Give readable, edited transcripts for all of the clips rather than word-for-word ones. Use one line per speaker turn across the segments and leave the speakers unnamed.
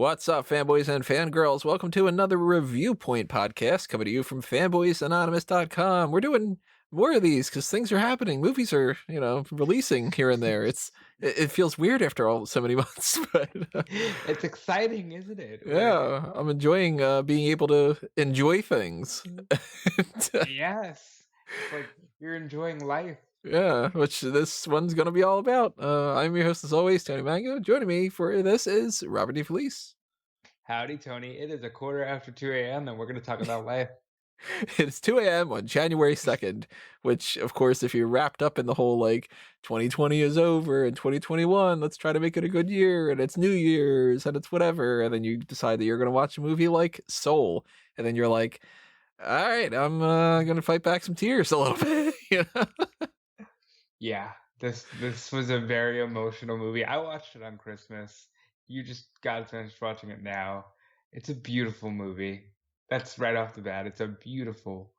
What's up, fanboys and fangirls? Welcome to another Review Point podcast coming to you from fanboysanonymous.com. We're doing more of these because things are happening. Movies are, releasing here and there. It feels weird after so many months, but
It's exciting, isn't it?
yeah, I'm enjoying being able to enjoy things. And,
Yes. It's like you're enjoying life.
yeah, which this one's going to be all about. I'm your host, as always, Tony Mango. Joining me for this is Robert DeFelice.
Howdy, Tony. It is a quarter after 2 a.m. and we're going to talk about life.
It's 2 a.m. on January 2nd, which, of course, if you're wrapped up in the whole, 2020 is over and 2021, let's try to make it a good year, and it's New Year's, and it's whatever, and then you decide that you're going to watch a movie like Soul, and then you're like, all right, I'm going to fight back some tears a little bit,
Yeah, this was a very emotional movie. I watched it on Christmas. You just got finished watching it now. It's a beautiful movie. That's right off the bat. It's a beautiful,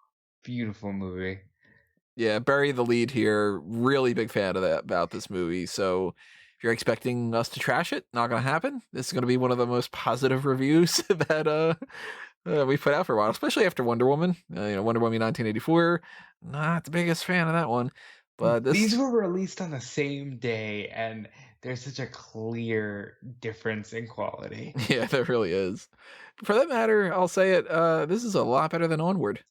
beautiful movie.
Yeah, bury the lead here. Really big fan of that about this movie. So if you're expecting us to trash it, not gonna happen. This is gonna be one of the most positive reviews that we put out for a while, especially after Wonder Woman. Wonder Woman 1984. Not the biggest fan of that one, but
These
this.
were released on the same day, and there's such a clear difference in quality.
Yeah, there really is. For that matter, I'll say it. This is a lot better than Onward.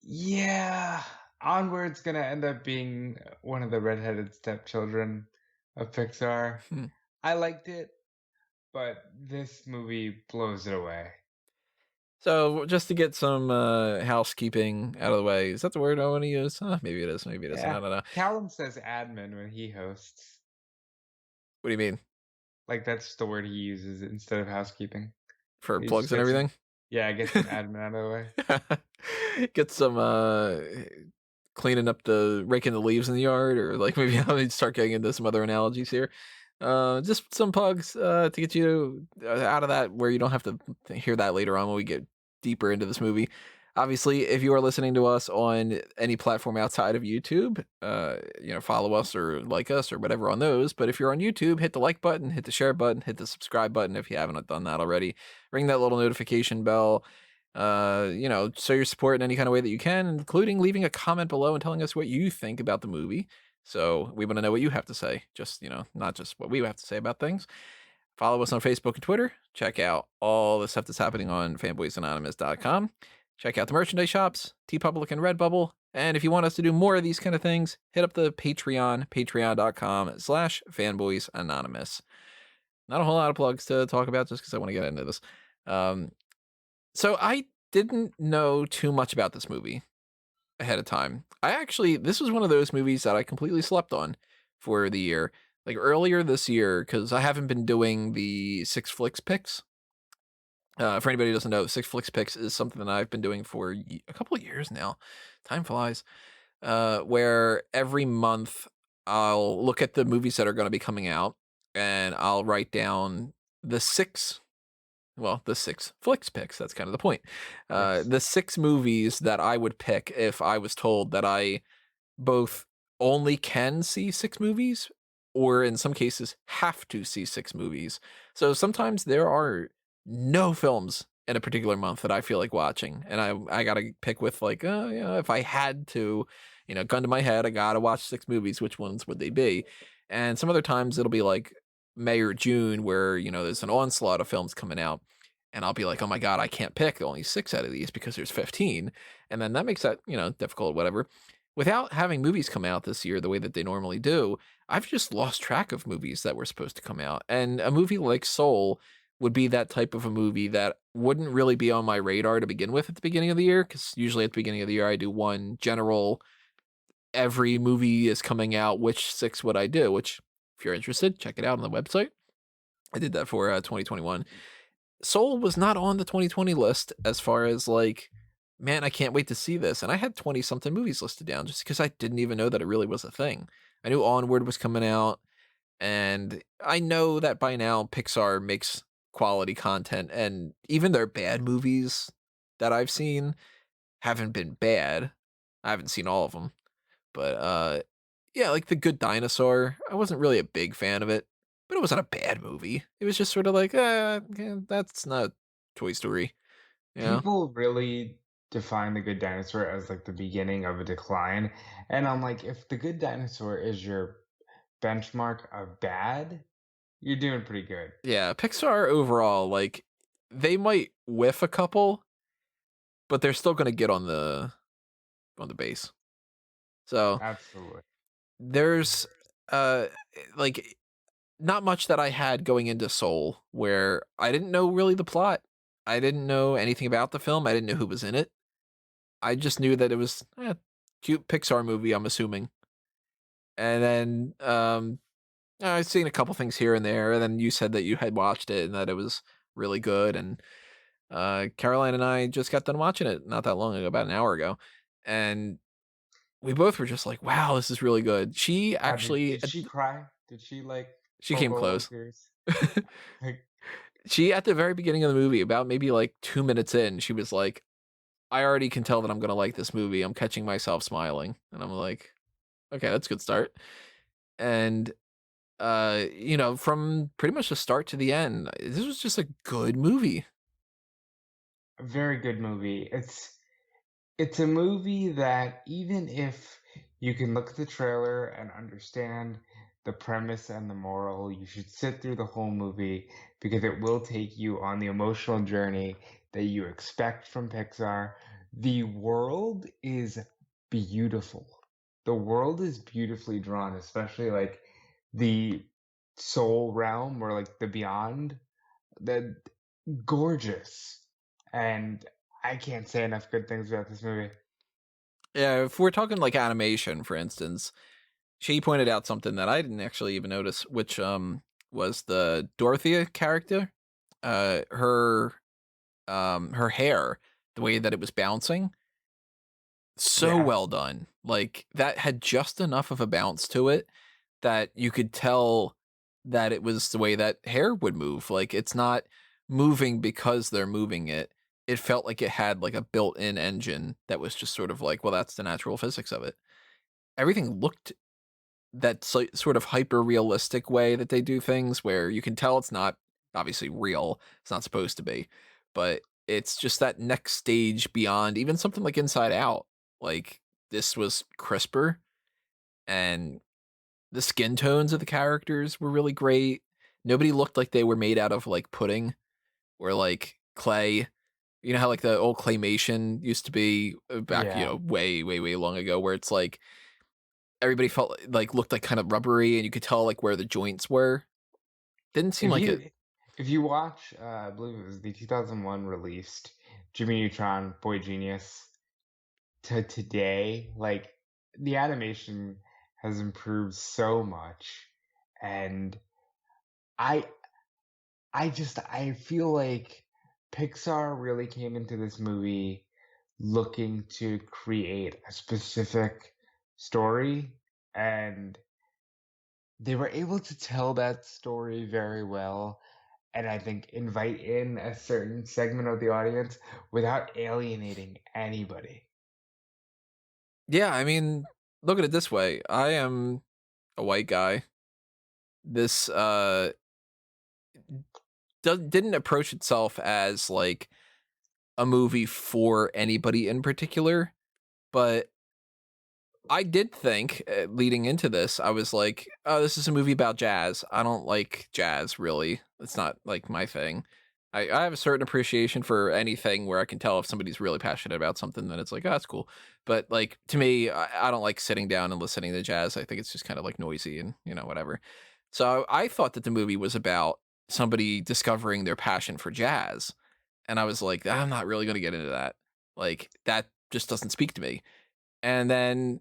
Yeah, Onward's gonna end up being one of the redheaded stepchildren of Pixar.
Hmm.
I liked it, but this movie blows it away.
So just to get some housekeeping out of the way, is that the word I want to use? Maybe it is. Maybe it isn't. I
Yeah,
don't know.
Callum says admin when he hosts.
What do you mean?
Like that's the word he uses instead of housekeeping.
For
He just
plugs and
gets
everything?
yeah, get some admin out of the way.
Get some cleaning up raking the leaves in the yard, or maybe I'll start getting into some other analogies here. Just some plugs to get you out of that, where you don't have to hear that later on when we get deeper into this movie. Obviously, if you are listening to us on any platform outside of YouTube, follow us or like us or whatever on those. But if you're on YouTube, hit the like button, hit the share button, hit the subscribe button if you haven't done that already. Ring that little notification bell. Show your support in any kind of way that you can, including leaving a comment below and telling us what you think about the movie. So we want to know what you have to say, just, not just what we have to say about things. Follow us on Facebook and Twitter. Check out all the stuff that's happening on fanboysanonymous.com. Check out the merchandise shops, TeePublic and Redbubble. And if you want us to do more of these kind of things, hit up the Patreon, patreon.com/fanboysanonymous. Not a whole lot of plugs to talk about just because I want to get into this. So I didn't know too much about this movie ahead of time. This was one of those movies that I completely slept on for the year. Like earlier this year, because I haven't been doing the Six Flicks picks. For anybody who doesn't know, Six Flicks picks is something that I've been doing for a couple of years now. Time flies. Where every month I'll look at the movies that are going to be coming out, and I'll write down the six flicks picks. That's kind of the point.
Yes.
The 6 movies that I would pick if I was told that I both only can see 6 movies, or in some cases have to see 6 movies. So sometimes there are no films in a particular month that I feel like watching, and I gotta pick with if I had to, gun to my head, I gotta watch 6 movies. Which ones would they be? And some other times it'll be like May or June, where there's an onslaught of films coming out, and I'll be like, oh my god, I can't pick only 6 out of these because there's 15, and then that makes that difficult. Whatever. Without having movies come out this year the way that they normally do, I've just lost track of movies that were supposed to come out. And a movie like Soul would be that type of a movie that wouldn't really be on my radar to begin with at the beginning of the year, because usually at the beginning of the year I do one general, every movie is coming out, which 6 would I do? Which, if you're interested, check it out on the website. I did that for 2021. Soul was not on the 2020 list as far as man, I can't wait to see this. And I had 20 something movies listed down just because I didn't even know that it really was a thing. I knew Onward was coming out, and I know that by now Pixar makes quality content, and even their bad movies that I've seen haven't been bad. I haven't seen all of them, but yeah, like The Good Dinosaur, I wasn't really a big fan of it. but it wasn't a bad movie. It was just sort of like, yeah, that's not Toy Story, you know?
People really define The Good Dinosaur as like the beginning of a decline. And I'm like, if The Good Dinosaur is your benchmark of bad, you're doing pretty good.
Yeah, Pixar overall, like, they might whiff a couple, but they're still gonna get on the base. So
Absolutely.
there's like not much that I had going into Soul where I didn't know really the plot. I didn't know anything about the film. I didn't know who was in it. I just knew that it was cute Pixar movie, I'm assuming. And then I've seen a couple things here and there, and then you said that you had watched it and that it was really good. And Caroline and I just got done watching it not that long ago, about an hour ago, and we both were just like, "Wow, this is really good." She
How did
actually,
did she cry? Did she like
she came
forego in
close.
tears? Like,
She at the very beginning of the movie, about maybe like 2 minutes in, she was like, "I already can tell that I'm gonna like this movie. I'm catching myself smiling," and I'm like, "Okay, that's a good start." And from pretty much the start to the end, this was just a good movie.
a very good movie. It's a movie that even if you can look at the trailer and understand the premise and the moral, you should sit through the whole movie because it will take you on the emotional journey that you expect from Pixar. The world is beautiful. The world is beautifully drawn, especially like the soul realm or like the beyond. The gorgeous. And I can't say enough good things about this movie.
Yeah, if we're talking like animation, for instance, she pointed out something that I didn't actually even notice, which was the Dorothea character. Her hair, the way that it was bouncing, so
Yeah.
well done. Like that had just enough of a bounce to it that you could tell that it was the way that hair would move. Like it's not moving because they're moving it. It felt like it had like a built-in engine that was just sort of like, well, that's the natural physics of it. Everything looked that sort of hyper realistic way that they do things where you can tell it's not obviously real. It's not supposed to be, but it's just that next stage beyond even something like Inside Out. Like this was crisper, and the skin tones of the characters were really great. Nobody looked like they were made out of like pudding or like clay. You know how like the old claymation used to be back,
Yeah.
way, way, way long ago, where it's like everybody felt like looked like kind of rubbery and you could tell like where the joints were. Didn't seem
If
like it.
you watch, I believe it was the 2001 released Jimmy Neutron Boy Genius to today, like the animation has improved so much, and I I feel like Pixar really came into this movie looking to create a specific story, and they were able to tell that story very well, and I think invite in a certain segment of the audience without alienating anybody.
Yeah, I mean, look at it this way. I am a white guy. This didn't approach itself as like a movie for anybody in particular, but I did think, leading into this, I was like, "Oh, this is a movie about jazz." I don't like jazz, really. It's not, like, my thing. I have a certain appreciation for anything where I can tell if somebody's really passionate about something, then it's like, "Oh, that's cool." But, like, to me, I don't like sitting down and listening to jazz. I think it's just kinda, like, noisy and, whatever. So, I thought that the movie was about somebody discovering their passion for jazz, and I was like, "I'm not really gonna get into that." Like, that just doesn't speak to me. And then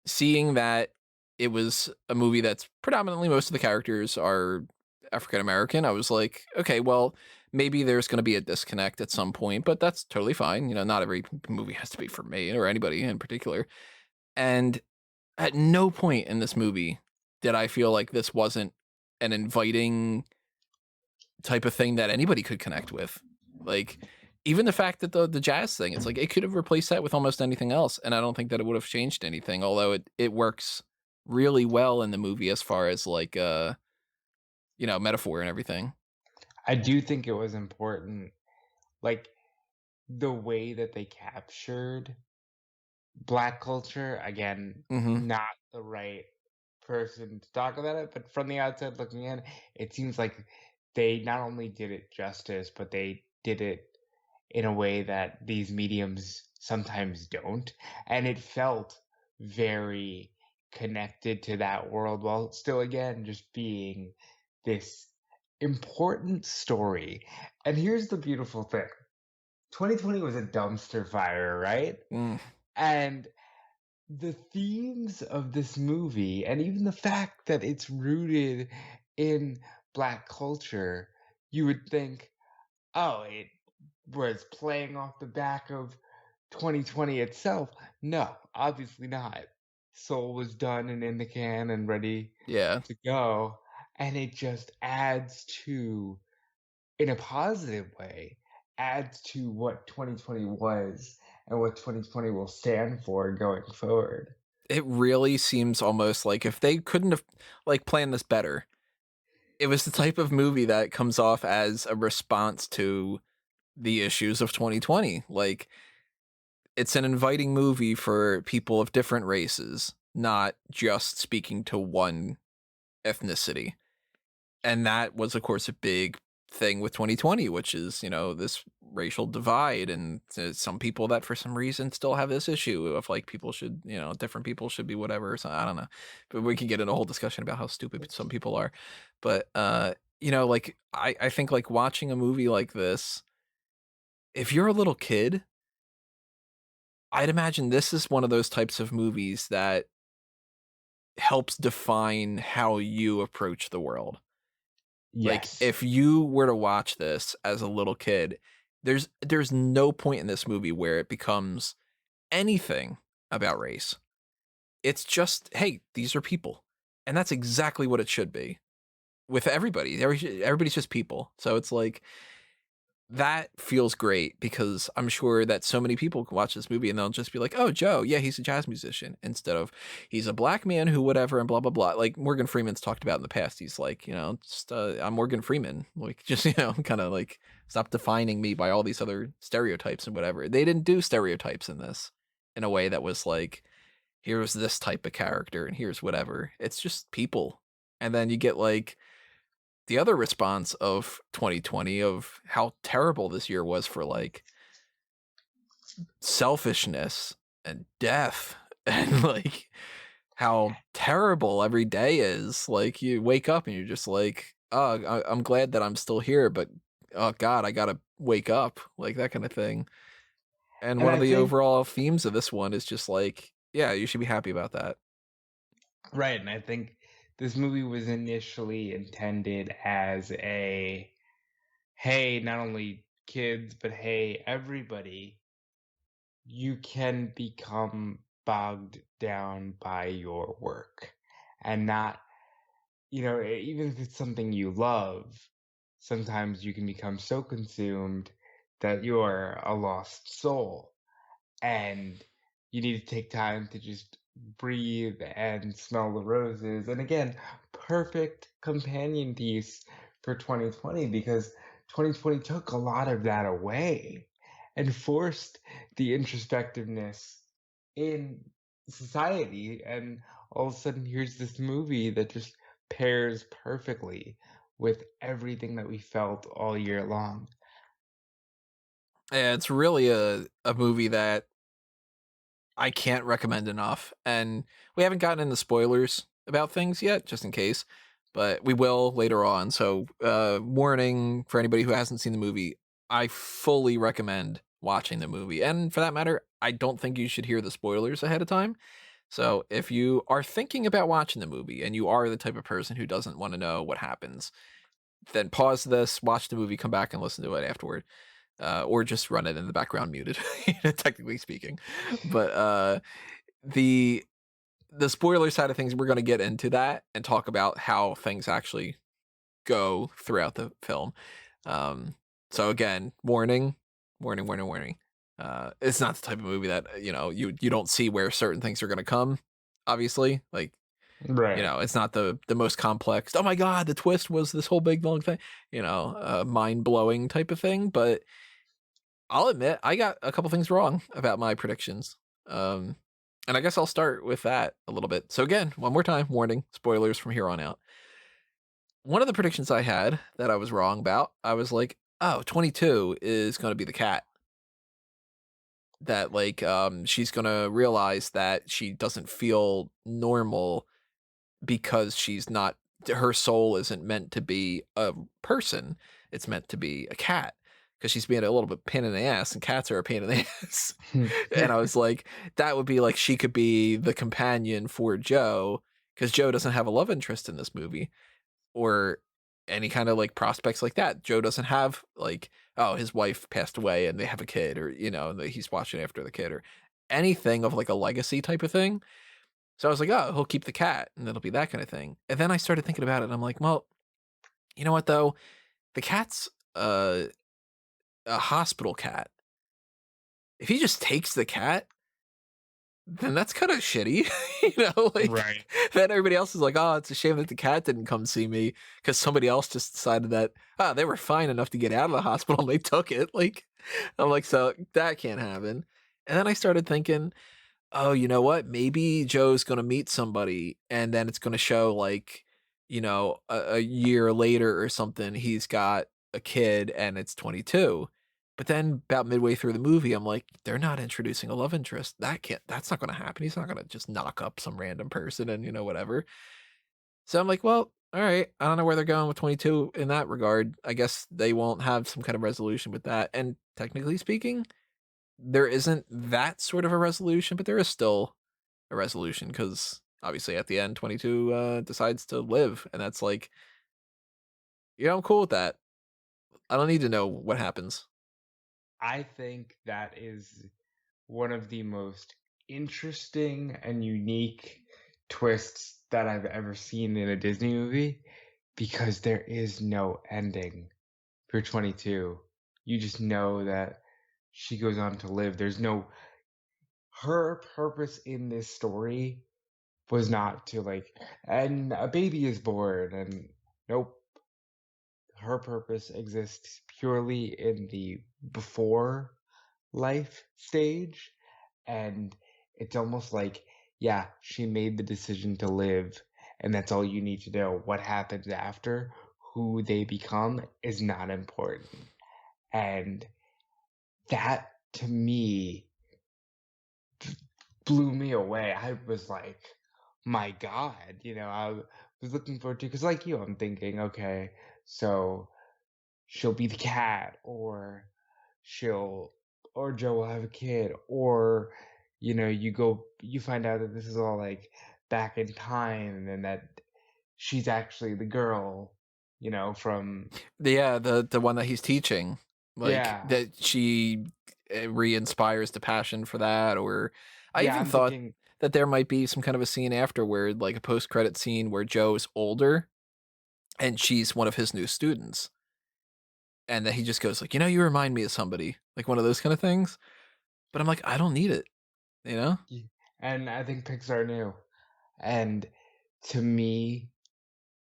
seeing that it was a movie that's predominantly most of the characters are African American, I was like, okay, well, maybe there's going to be a disconnect at some point, but that's totally fine. Not every movie has to be for me or anybody in particular. And at no point in this movie did I feel like this wasn't an inviting type of thing that anybody could connect with. Like even the fact that the jazz thing, it's like it could have replaced that with almost anything else, and I don't think that it would have changed anything. Although it works really well in the movie as far as like metaphor and everything.
I do think it was important, like, the way that they captured Black culture, again,
Hmm.
not the right person to talk about it, but from the outside looking in, it seems like they not only did it justice, but they did it in a way that these mediums sometimes don't. And it felt very connected to that world while still, again, just being this important story. And here's the beautiful thing: 2020 was a dumpster fire, right?
Mm.
And the themes of this movie, and even the fact that it's rooted in Black culture, you would think, oh, it was playing off the back of 2020 itself. No, obviously not. Soul was done and in the can and ready
Yeah.
to go. And it just adds to, in a positive way, adds to what 2020 was and what 2020 will stand for going forward.
It really seems almost like if they couldn't have like planned this better, it was the type of movie that comes off as a response to the issues of 2020. Like, it's an inviting movie for people of different races, not just speaking to one ethnicity. And that was, of course, a big thing with 2020, which is, this racial divide. And some people that for some reason still have this issue of like people should, different people should be whatever. So I don't know. But we can get into a whole discussion about how stupid some people are. But, like I think like watching a movie like this, if you're a little kid, I'd imagine this is one of those types of movies that helps define how you approach the world. Like,
Yes.
if you were to watch this as a little kid, there's no point in this movie where it becomes anything about race. It's just, hey, these are people. And that's exactly what it should be with everybody. Everybody's just people. So it's like that feels great because I'm sure that so many people can watch this movie and they'll just be like, "Oh, Joe, yeah, he's a jazz musician," instead of he's a black man who whatever and blah blah blah. Like Morgan Freeman's talked about in the past. He's like, just I'm Morgan Freeman. Like just kind of like stop defining me by all these other stereotypes and whatever. They didn't do stereotypes in this in a way that was like, here's this type of character and here's whatever. It's just people. And then you get like the other response of 2020 of how terrible this year was for like selfishness and death and like how terrible every day is. Like you wake up and you're just like, oh, I'm glad that I'm still here, but oh God, I gotta wake up, like that kind of thing. And
And
one of
I
the
think,
overall themes of this one is just like, yeah, you should be happy about that.
right, and I think this movie was initially intended as a, hey, not only kids, but hey, everybody, you can become bogged down by your work and not, even if it's something you love, sometimes you can become so consumed that you're a lost soul and you need to take time to just breathe and smell the roses. And again, perfect companion piece for 2020 because 2020 took a lot of that away and forced the introspectiveness in society. And all of a sudden, here's this movie that just pairs perfectly with everything that we felt all year long.
And it's really a movie that I can't recommend enough. And we haven't gotten into spoilers about things yet, just in case, but we will later on. So, warning for anybody who hasn't seen the movie, I fully recommend watching the movie. And for that matter, I don't think you should hear the spoilers ahead of time. So, if you are thinking about watching the movie and you are the type of person who doesn't want to know what happens, then pause this, watch the movie, come back and listen to it afterward, or just run it in the background muted, technically speaking. But the the spoiler side of things, we're going to get into that and talk about how things actually go throughout the film. Um, so again, warning, warning, warning, warning. It's not the type of movie that you don't see where certain things are going to come. Obviously, like
Right.
It's not the most complex, oh my god, the twist was this whole big long thing, mind-blowing type of thing, but I'll admit I got a couple things wrong about my predictions. Um, and I guess I'll start with that a little bit. So again, one more time, warning, spoilers from here on out. One of the predictions I had that I was wrong about, I was like, oh, 22 is going to be the cat. That like she's going to realize that she doesn't feel normal because she's not, her soul isn't meant to be a person, it's meant to be a cat, because she's being a little bit pain in the ass, and cats are a pain in the ass. And I was like, that would be like she could be the companion for Joe, because Joe doesn't have a love interest in this movie, or any kind of like prospects like that. Joe doesn't have like, oh, his wife passed away and they have a kid, or he's watching after the kid, or anything of like a legacy type of thing. So I was like, oh, he'll keep the cat and it'll be that kind of thing. And then I started thinking about it and I'm like, well, you know what though? The cat's a hospital cat. If he just takes the cat, then that's kind of shitty. Like
Right.
then everybody else is like, oh, it's a shame that the cat didn't come see me because somebody else just decided that, they were fine enough to get out of the hospital and they took it. Like, I'm like, so that can't happen. And then I started thinking, oh, you know what? Maybe Joe's going to meet somebody and then it's going to show like, a year later or something, he's got a kid and it's 22. But then about midway through the movie, I'm like, they're not introducing a love interest. That's not going to happen. He's not going to just knock up some random person and, whatever. So I'm like, well, all right. I don't know where they're going with 22 in that regard. I guess they won't have some kind of resolution with that. And technically speaking, there isn't that sort of a resolution, but there is still a resolution because obviously at the end, 22 decides to live, and that's like, I'm cool with that. I don't need to know what happens.
I think that is one of the most interesting and unique twists that I've ever seen in a Disney movie because there is no ending for 22. You just know that she goes on to live. There's no, her purpose in this story was not to like, and a baby is born, and nope. Her purpose exists purely in the before life stage, and it's almost like, yeah, she made the decision to live, and that's all you need to know. What happens after, who they become, is not important. And that to me blew me away. I was like, my God, I was looking forward to, because like you, I'm thinking, okay, so she'll be the cat, or she'll, or Joe will have a kid, or you find out that this is all like back in time, and that she's actually the girl, from,
Yeah, the one that he's teaching, like
yeah,
that she re-inspires the passion for that, or I
yeah.
even
I'm
thought
thinking,
that there might be some kind of a scene afterward, like a post-credit scene where Joe's older and she's one of his new students, and that he just goes like, you remind me of somebody, like one of those kind of things. But I'm like, I don't need it, you know?
and I think Pixar knew, and to me,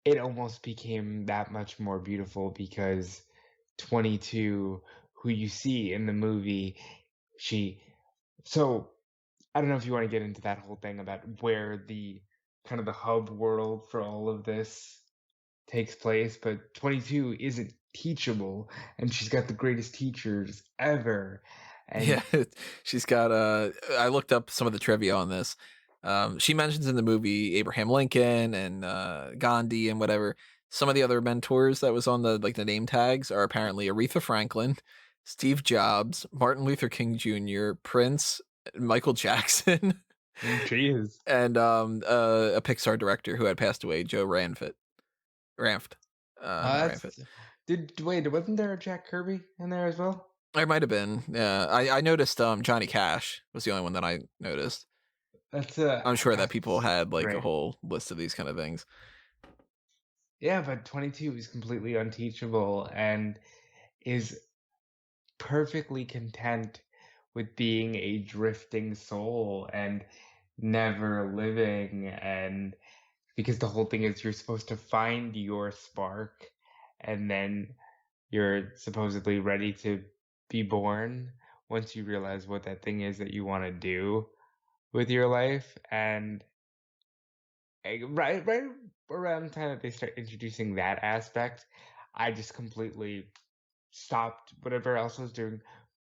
it almost became that much more beautiful because 22, who you see in the movie, she, so I don't know if you want to get into that whole thing about where the kind of the hub world for all of this takes place, but 22 isn't teachable, and she's got the greatest teachers ever.
Yeah,
And
she's got I looked up some of the trivia on this. She mentions in the movie Abraham Lincoln and Gandhi and whatever. Some of the other mentors that was on the name tags are apparently Aretha Franklin, Steve Jobs, Martin Luther King Jr., Prince, Michael Jackson,
she is.
and a Pixar director who had passed away, Joe Ranft. Ranft. Not Ranft.
That's, did wait, wasn't there a Jack Kirby in there as well?
There might have been. Yeah, I noticed Johnny Cash was the only one that I noticed. I'm sure that people
That's
had like a
great.
whole list of these kind of things.
Yeah, but 22 is completely unteachable and is perfectly content with being a drifting soul and never living, and because the whole thing is you're supposed to find your spark, and then you're supposedly ready to be born once you realize what that thing is that you want to do with your life. And right around the time that they start introducing that aspect, I just completely stopped whatever else I was doing,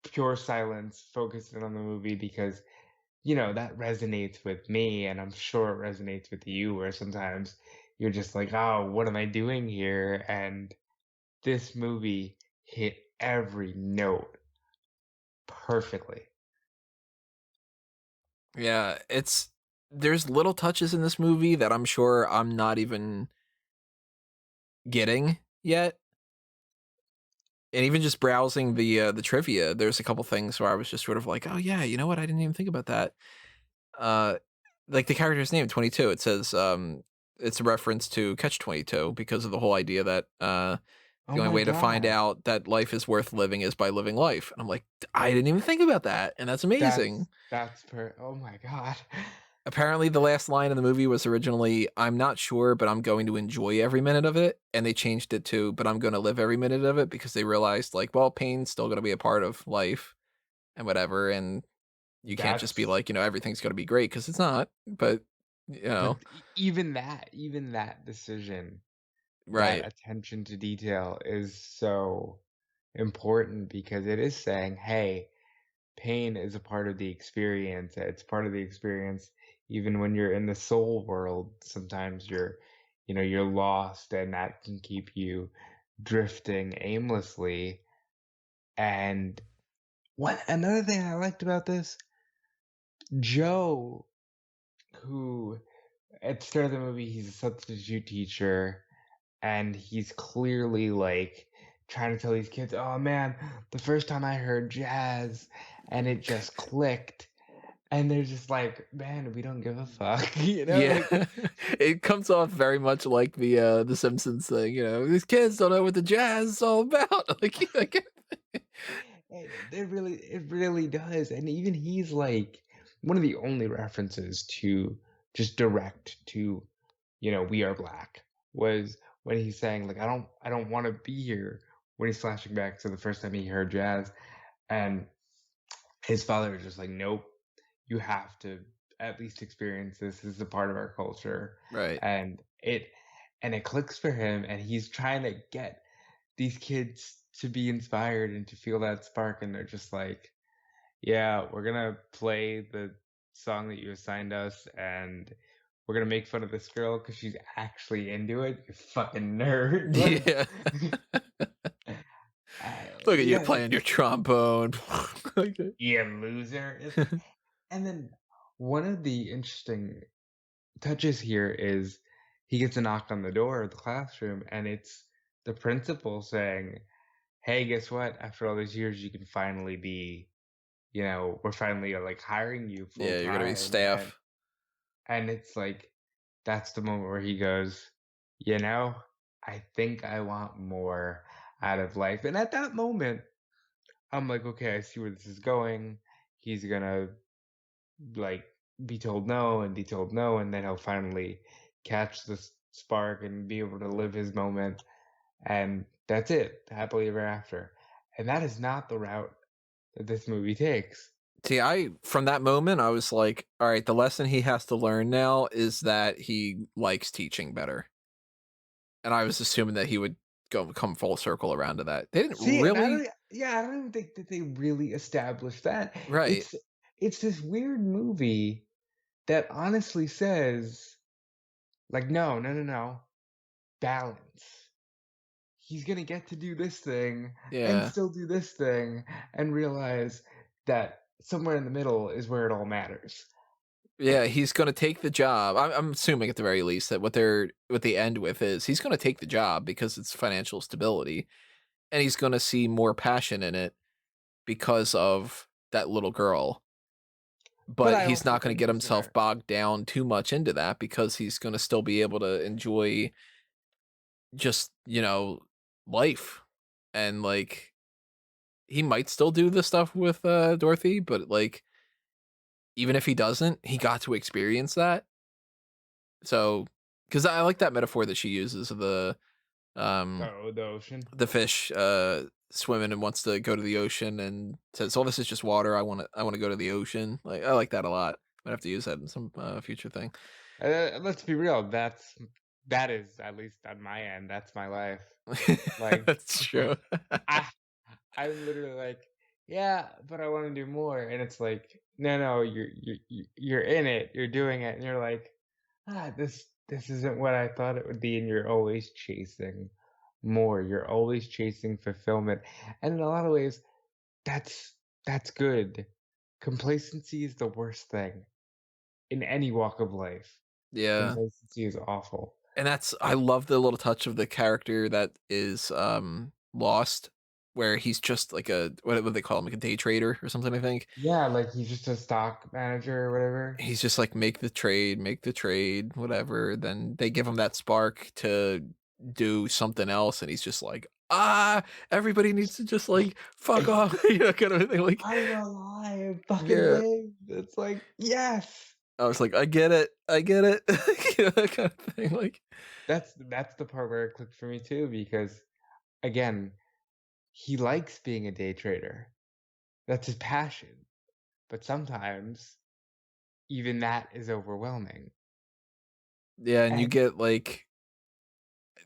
pure silence, focused in on the movie, because that resonates with me, and I'm sure it resonates with you, where sometimes you're just like, oh, what am I doing here? And this movie hit every note perfectly.
Yeah, there's little touches in this movie that I'm sure I'm not even getting yet. And even just browsing the trivia, there's a couple things where I was just sort of like, "Oh yeah, you know what? I didn't even think about that." Uh, like the character's name, 22, it says, it's a reference to Catch 22 because of the whole idea that,
Oh
the only
my
way to find
god.
out that life is worth living is by living life. And I'm like, I didn't even think about that, and that's amazing.
Oh my god.
Apparently, the last line in the movie was originally, "I'm not sure, but I'm going to enjoy every minute of it," and they changed it to, "But I'm gonna live every minute of it," because they realized, like, well, pain's still gonna be a part of life and whatever, and you can't just be
That's
like, everything's gonna be great because it's not, but, you
but
know.
even that decision, that
Right.
attention to detail is so important, because it is saying, hey, pain is a part of the experience. It's part of the experience even when you're in the soul world. Sometimes you're lost, and that can keep you drifting aimlessly. And what another thing I liked about this, Joe, who at the start of the movie, he's a substitute teacher, and he's clearly like trying to tell these kids, "Oh man, the first time I heard jazz and it just clicked." And they're just like, "Man, we don't give a fuck."
Yeah.
Like,
It comes off very much like the Simpsons thing, "These kids don't know what the jazz is all about." Like
it really does. And even he's like one of the only references to just direct to, We Are Black, was when he's saying like, I don't want to be here, when he's flashing back to the first time he heard jazz. And his father was just like, nope, you have to at least experience this. This is a part of our culture.
Right.
And it clicks for him, and he's trying to get these kids to be inspired and to feel that spark, and they're just like, yeah, we're gonna play the song that you assigned us, and we're gonna make fun of this girl because she's actually into it, you fucking nerd.
Yeah. Look at you
Yeah,
playing your trombone. Okay.
yeah, loser. And then one of the interesting touches here is he gets a knock on the door of the classroom, and it's the principal saying, hey, guess what? After all these years, you can finally be, we're finally like hiring you full
Yeah, you're gonna be
time. And
staff.
it's like, that's the moment where he goes, you know, I think I want more out of life. And at that moment, I'm like, okay, I see where this is going. He's gonna like be told no and be told no, and then he'll finally catch the spark and be able to live his moment, and that's it, happily ever after. And that is not the route that this movie takes.
See, from that moment, I was like, all right, the lesson he has to learn now is that he likes teaching better. And I was assuming that he would come full circle around to that. They didn't
See, and
really.
I don't even think that they really established that.
Right.
It's this weird movie that honestly says, like, no, no, no, no, balance. He's gonna get to do this thing and
Yeah.
still do this thing, and realize that somewhere in the middle is where it all matters.
Yeah, he's gonna take the job. I'm assuming at the very least that what they end with is he's gonna take the job because it's financial stability, and he's gonna see more passion in it because of that little girl.
But
But
I
he's
also
not gonna
think
get
he's
himself
gonna.
bogged down too much into that because he's gonna still be able to enjoy just, life. And, like, he might still do the stuff with, Dorothy, but, like, even if he doesn't, he got to experience that. So, because I like that metaphor that she uses of um
The ocean.
the fish swimming and wants to go to the ocean and says, "Oh, this is just water. I want to go to the ocean." Like I like that a lot. Might have to use that in some future thing.
Let's be real. That is, at least on my end, that's my life. Like,
That's true.
I I'm literally like, yeah, but I want to do more, and it's like, no, no, you're in it, you're doing it, and you're like, this isn't what I thought it would be, and you're always chasing more. You're always chasing fulfillment, and in a lot of ways, that's that's good. Complacency is the worst thing in any walk of life.
Yeah.
Complacency is awful.
And I love the little touch of the character that is lost, where he's just like a what would they call him, like a day trader or something, I think.
Yeah, like he's just a stock manager or whatever.
He's just like make the trade, whatever. Then they give him that spark to do something else, and he's just like, everybody needs to just like fuck off, kind of thing. Like,
I'm alive, fucking
yeah.
live. It's like, yes.
I was like, I get it, that kind of thing. Like,
That's the part where it clicked for me too, because again, he likes being a day trader. That's his passion. But sometimes even that is overwhelming.
yeah, and you
And
get like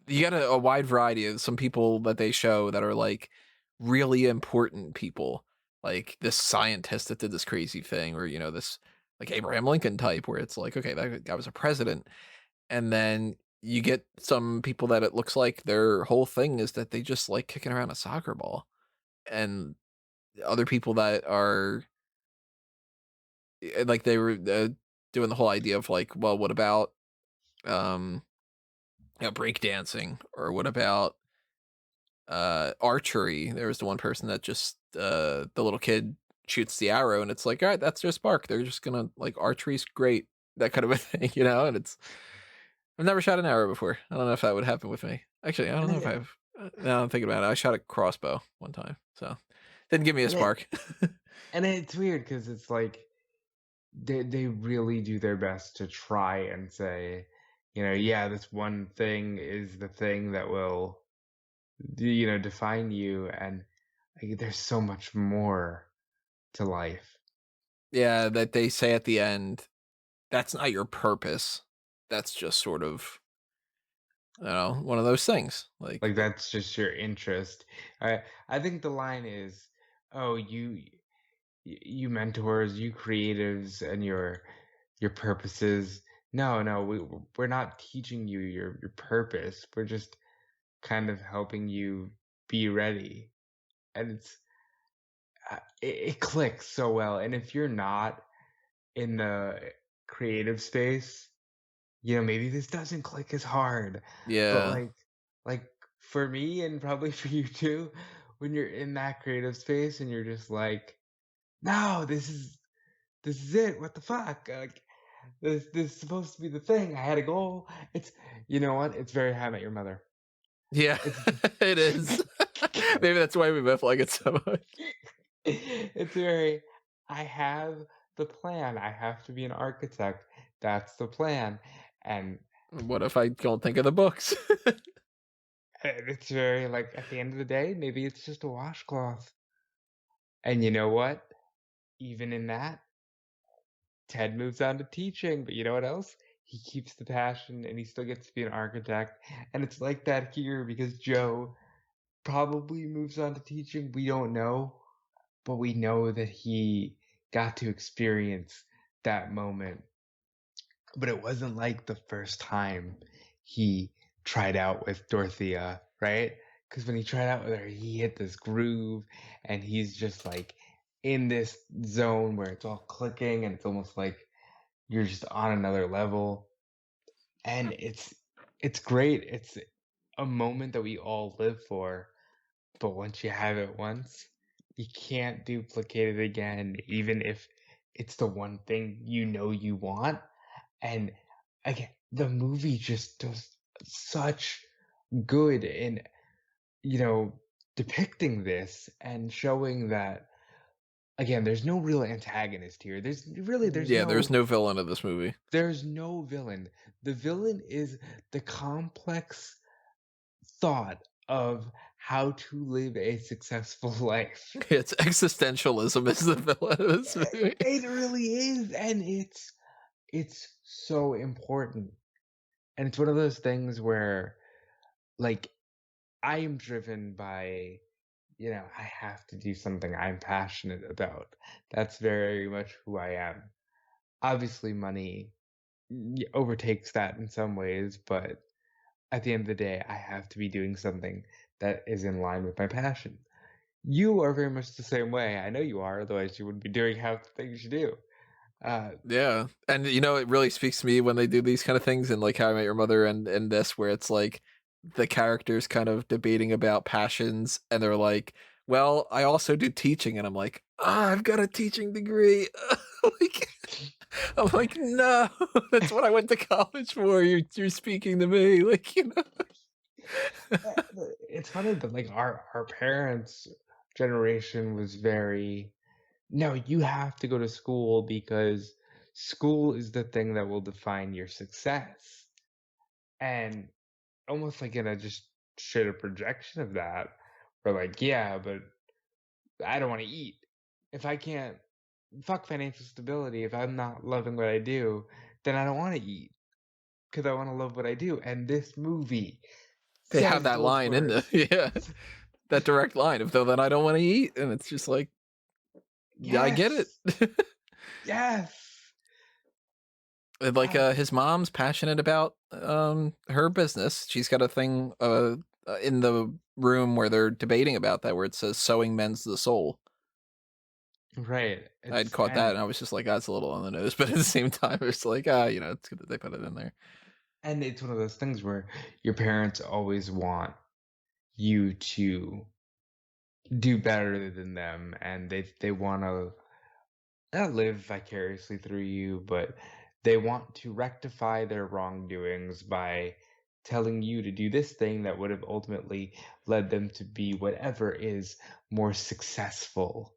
you got a wide variety of some people that they show that are like really important people, like this scientist that did this crazy thing, or this like Abraham Lincoln type, where it's like, okay, that guy was a president, and then you get some people that it looks like their whole thing is that they just like kicking around a soccer ball, and other people that are like they were doing the whole idea of like, well, what about um break dancing, or what about archery. There was the one person that just the little kid shoots the arrow, and it's like, all right, that's their spark. They're just gonna like archery's great, that kind of a thing, and it's I've never shot an arrow before. I don't know if that would happen with me. Actually, I don't
and
know if
it
I've now I'm thinking about it. I shot a crossbow one time, so didn't give me a
and it
spark.
and it's weird because it's like they really do their best to try and say, yeah, this one thing is the thing that will define you, and like, there's so much more to life.
Yeah, that they say at the end, that's not your purpose. That's just sort of, one of those things. Like,
Like that's just your interest. I think the line is, oh, you mentors, you creatives, and your purposes. No, no, we're not teaching you your purpose. We're just kind of helping you be ready. And it clicks so well. And if you're not in the creative space, maybe this doesn't click as hard. But
yeah,
like for me and probably for you too, when you're in that creative space and you're just like, no, this is it. What the fuck? Like this is supposed to be the thing. I had a goal. It's you know what? It's very How I Met Your Mother.
yeah,
It's
it is. Maybe that's why we both like it so much.
it's very I have the plan. I have to be an architect. That's the plan. And
What if I don't think of the books?
it's very like at the end of the day, maybe it's just a washcloth. And you know what? Even in that, Ted moves on to teaching, but you know what else? He keeps the passion and he still gets to be an architect. And it's like that here because Joe probably moves on to teaching. We don't know, but we know that he got to experience that moment. But it wasn't like the first time he tried out with Dorothea, right? Because when he tried out with her, he hit this groove and he's just like in this zone where it's all clicking and it's almost like you're just on another level. And it's great. It's a moment that we all live for. But once you have it once, you can't duplicate it again, even if it's the one thing you want. And again, the movie just does such good in, you know, depicting this and showing that again, there's no real antagonist here. There's
Yeah, there's no villain of this movie.
there's no villain. The villain is the complex thought of how to live a successful life.
It's existentialism is the villain of this movie.
It really is, and it's so important. And it's one of those things where, like, I am driven by, I have to do something I'm passionate about. That's very much who I am. Obviously, money overtakes that in some ways, but at the end of the day, I have to be doing something that is in line with my passion. You are very much the same way. I know you are, otherwise you wouldn't be doing half the things you do. Uh,
Yeah, and it really speaks to me when they do these kind of things, and like How I Met Your Mother, and this, where it's like the characters kind of debating about passions, and they're like, "Well, I also do teaching," and I'm like, I've got a teaching degree." like, I'm like, no, that's what I went to college for. You're speaking to me, like,
it's funny that like our parents' generation was very, no, you have to go to school because school is the thing that will define your success. And almost like in a just straight up projection of that, we're like, yeah, but I don't want to eat. If I can't, fuck financial stability. If I'm not loving what I do, then I don't want to eat because I want to love what I do. And this movie
they have
says
that
those
line in the
words.
yeah, that direct line of though then I don't want to eat, and it's just like, yeah, I get it.
Yes. Yes.
And, like,
Ah,
his mom's passionate about her business. She's got a thing in the room where they're debating about that, where it says "sewing mends the soul."
right.
I'd
It's
caught that, and I was just like, "That's a little on the nose," but at the same time, it's like, it's good that they put it in there.
and it's one of those things where your parents always want you to do better than them, and they want to not live vicariously through you, but they want to rectify their wrongdoings by telling you to do this thing that would have ultimately led them to be whatever is more successful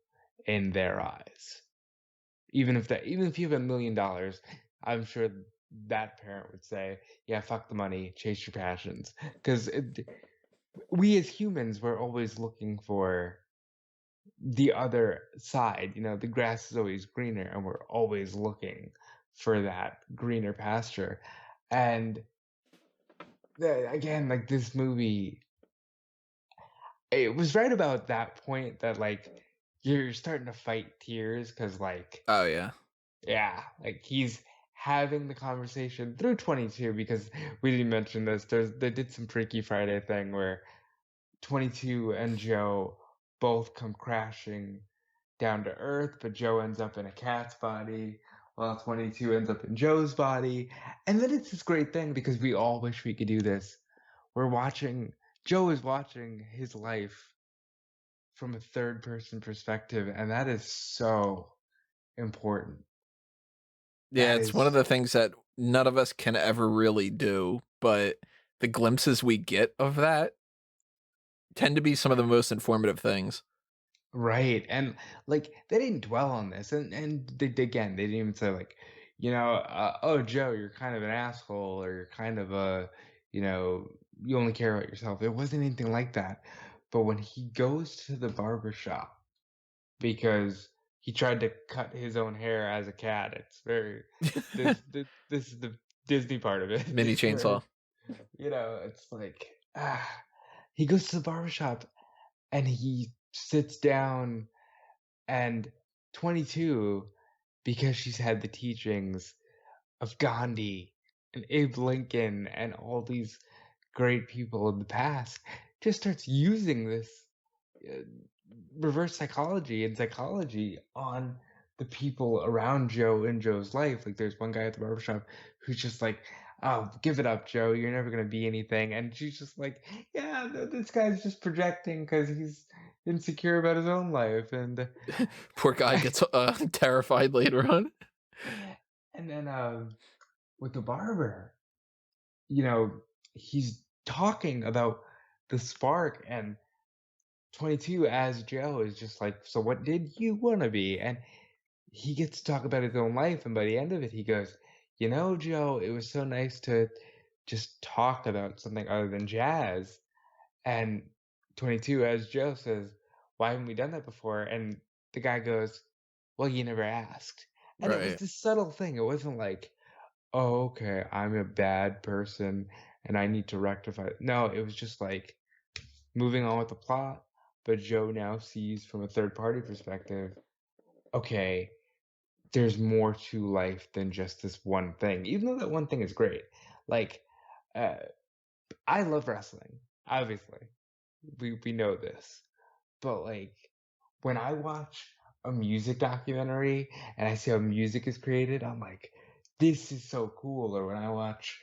in their eyes. Even if you have $1 million, I'm sure that parent would say, "Yeah, fuck the money, chase your passions." Because we as humans, we're always looking for the other side. The grass is always greener, and we're always looking for that greener pasture. And again, like this movie, it was right about that point that like you're starting to fight tears because like,
Oh yeah,
yeah, like he's having the conversation through 22 because we didn't mention this. They did some Freaky Friday thing where 22 and Joe both come crashing down to earth, but Joe ends up in a cat's body while 22 ends up in Joe's body. And then it's this great thing because we all wish we could do this. Joe is watching his life from a third person perspective, and that is so important.
yeah.
That
It's one of
is
the things that none of us can ever really do, but the glimpses we get of that tend to be some of the most informative things.
right. And like they didn't dwell on this, and again, they didn't even say like, oh Joe, you're kind of an asshole, or you're kind of you know, you only care about yourself. It wasn't anything like that. But when he goes to the barber shop because he tried to cut his own hair as a cat, it's very this is the Disney part of it
Mini
where
chainsaw.
it's like he goes to the barber shop and he sits down, and 22, because she's had the teachings of Gandhi and Abe Lincoln and all these great people in the past, just starts using this uh, reverse psychology and psychology on the people around Joe in Joe's life. Like there's one guy at the barbershop who's just like, "Oh, give it up, Joe. You're never gonna be anything." And she's just like, "Yeah, no, this guy's just projecting because he's insecure about his own life." And
Poor guy gets terrified later on.
and then with the barber, you know, he's talking about the spark, and 22 as Joe is just like, so what did you want to be? And he gets to talk about his own life. And by the end of it, he goes, Joe, it was so nice to just talk about something other than jazz. And 22 as Joe says, why haven't we done that before? And the guy goes, well, you never asked. And it was
Right.
this subtle thing. It wasn't like, oh, okay, I'm a bad person and I need to rectify it. No, it was just like moving on with the plot. But Joe now sees from a third party perspective, okay, there's more to life than just this one thing, even though that one thing is great. Like, uh, I love wrestling, obviously. We know this. But like when I watch a music documentary and I see how music is created, I'm like, this is so cool. Or when I watch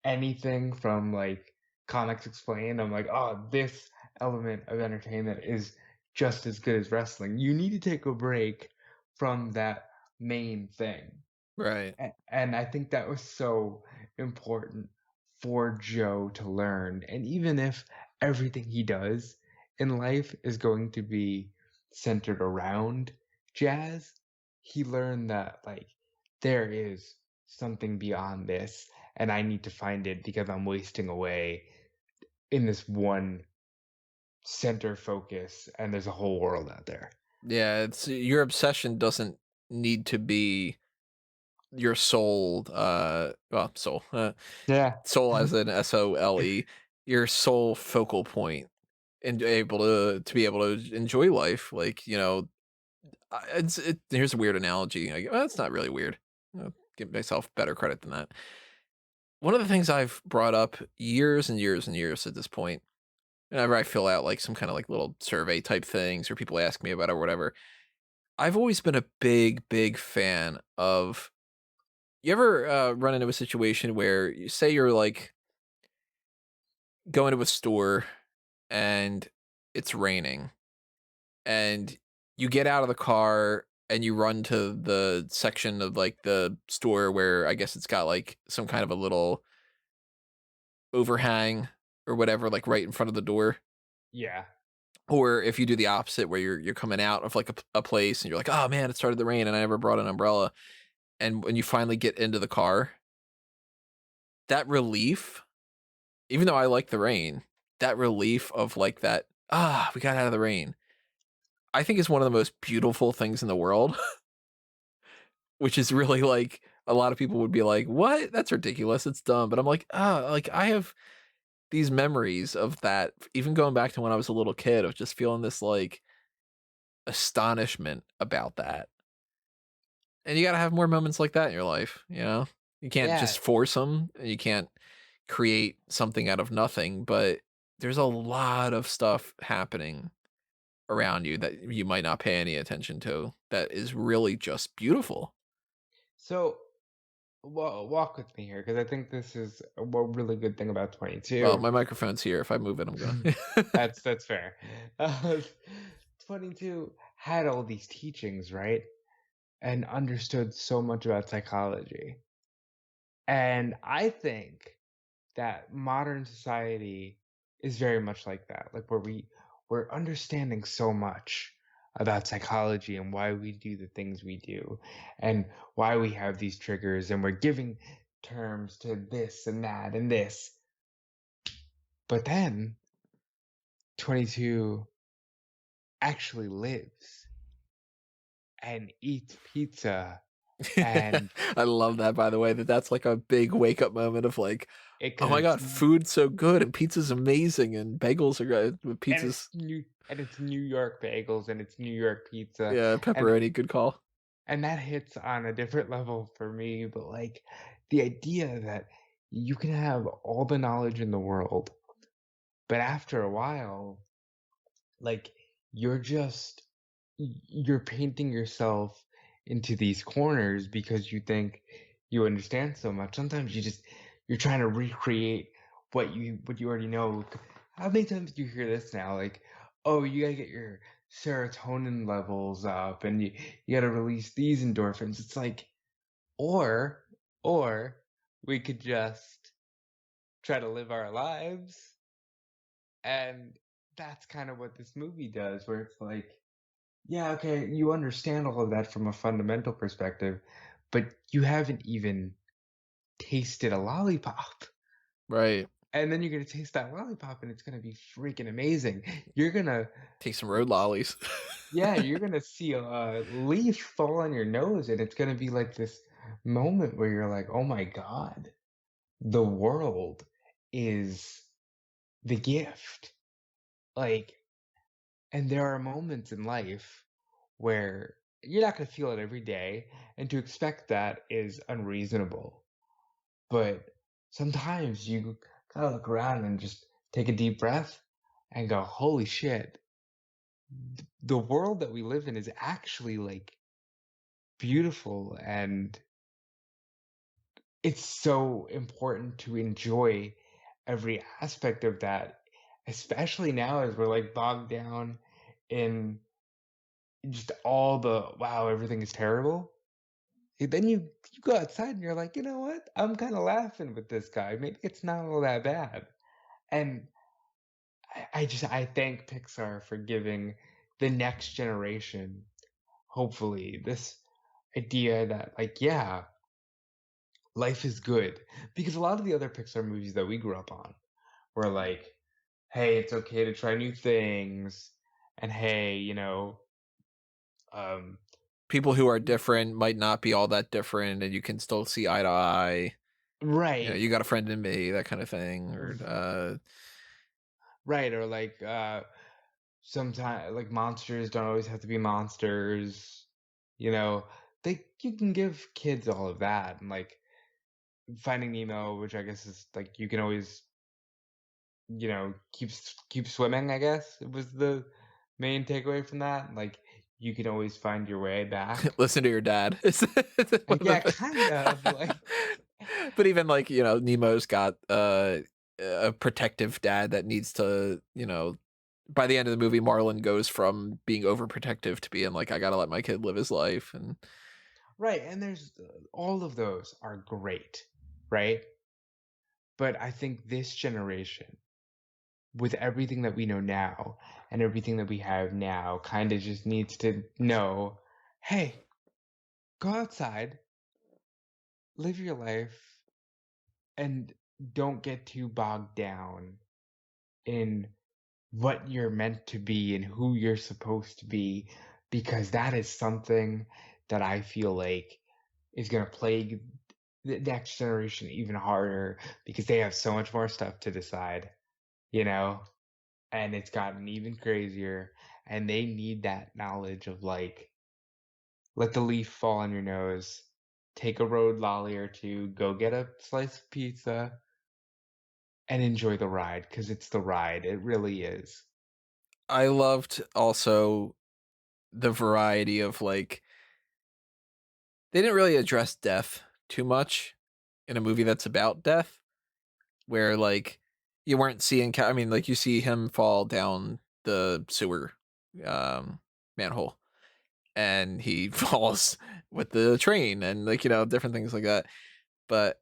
anything from like Comics Explained, I'm like, oh, this element of entertainment is just as good as wrestling. You need to take a break from that main thing.
Right.
And I think that was so important for Joe to learn. And even if everything he does in life is going to be centered around jazz, he learned that, like, there is something beyond this, and I need to find it because I'm wasting away in this one center focus, and there's a whole world out there.
Yeah, it's your obsession doesn't need to be your soul, well, soul,
Yeah.
soul as in SOLE, your sole focal point and able to be able to enjoy life. Like, here's a weird analogy. Like, well, it's not really weird. I'll give myself better credit than that. One of the things I've brought up years and years and years at this point, whenever I fill out like some kind of like little survey type things or people ask me about it or whatever, I've always been a big, big fan of. You ever run into a situation where you say you're like going to a store and it's raining and you get out of the car and you run to the section of like the store where I guess it's got like some kind of a little overhang or whatever, like right in front of the door.
Yeah.
Or if you do the opposite where you're coming out of like a place and you're like, oh man, it started to rain and I never brought an umbrella. And when you finally get into the car, that relief, even though I like the rain, that relief of like that, we got out of the rain, I think is one of the most beautiful things in the world, which is really like a lot of people would be like, what? That's ridiculous. It's dumb. But I'm like, like I have these memories of that, even going back to when I was a little kid, of just feeling this like astonishment about that. And you got to have more moments like that in your life, you know? You can't
Yeah.
just force them and you can't create something out of nothing, but there's a lot of stuff happening around you that you might not pay any attention to that is really just beautiful.
So walk with me here because I think this is a really good thing about
Well,
22.
my microphone's here. If I move it, I'm gonna.
That's fair. Uh, 22 had all these teachings, right? And understood so much about psychology. And I think that modern society is very much like that, like where we're understanding so much about psychology and why we do the things we do and why we have these triggers and we're giving terms to this and that and this. But then 22 actually lives and eats pizza and
I love that, by the way, that's like a big wake up moment of like,
it
oh
because
my god, food's so good and pizza's amazing and bagels are good. Pizza's,
it's New York bagels and it's New York pizza
yeah,
and
pepperoni, good call.
that hits on a different level for me, but like the idea that you can have all the knowledge in the world, but after a while, like you're just you're painting yourself into these corners because you think you understand so much. Sometimes you're trying to recreate what you already know. How many times do you hear this now? Like, oh, you gotta get your serotonin levels up and you gotta release these endorphins. It's like, or or we could just try to live our lives and that's kind of what this movie does, where it's like, yeah, okay, you understand all of that from a fundamental perspective, but you haven't even tasted a lollipop.
Right.
And then you're gonna taste that lollipop and it's gonna be freaking amazing. You're gonna
Take some road lollies.
Yeah, you're gonna see a leaf fall on your nose, and it's gonna be like this moment where you're like, "Oh my God, the world is the gift." Like, and there are moments in life where you're not gonna feel it every day, and to expect that is unreasonable. But sometimes you gotta look around and just take a deep breath and go, "Holy shit, the world that we live in is actually like beautiful, and it's so important to enjoy every aspect of that, especially now as we're like bogged down in just all the wow, everything is terrible." And then you go outside and you're like, you know what? I'm kind of laughing with this guy. Maybe it's not all that bad. And I thank Pixar for giving the next generation, hopefully, this idea that like, yeah, life is good. Because a lot of the other Pixar movies that we grew up on were like, hey, it's okay to try new things, and hey, um,
People who are different might not be all that different, and you can still see eye to eye. You know,
right,
you got a friend in me, that kind of thing. Or
right, or like sometimes like monsters don't always have to be monsters. You know, you can give kids all of that, and like Finding Nemo, which I guess is like you can always keep swimming. I guess it was the main takeaway from that. Like you can always find your way back.
listen to your dad. It's one of
Yeah,
the
kind of like
but even like, Nemo's got a protective dad that needs to, by the end of the movie, Marlin goes from being overprotective to being like, I gotta let my kid live his life. And
right, and there's all of those are great, right? But I think this generation, with everything that we know now and everything that we have now, kind of just needs to know, hey, go outside, live your life, and don't get too bogged down in what you're meant to be and who you're supposed to be, because that is something that I feel like is going to plague the next generation even harder because they have so much more stuff to decide, you know? And it's gotten even crazier. And they need that knowledge of like, let the leaf fall on your nose, take a road lolly or two, go get a slice of pizza, and enjoy the ride because it's the ride. It really is.
I loved also the variety of like, they didn't really address death too much in a movie that's about death, where like you weren't seeing, I mean, like you see him fall down the sewer manhole and he falls with the train and like, different things like that. But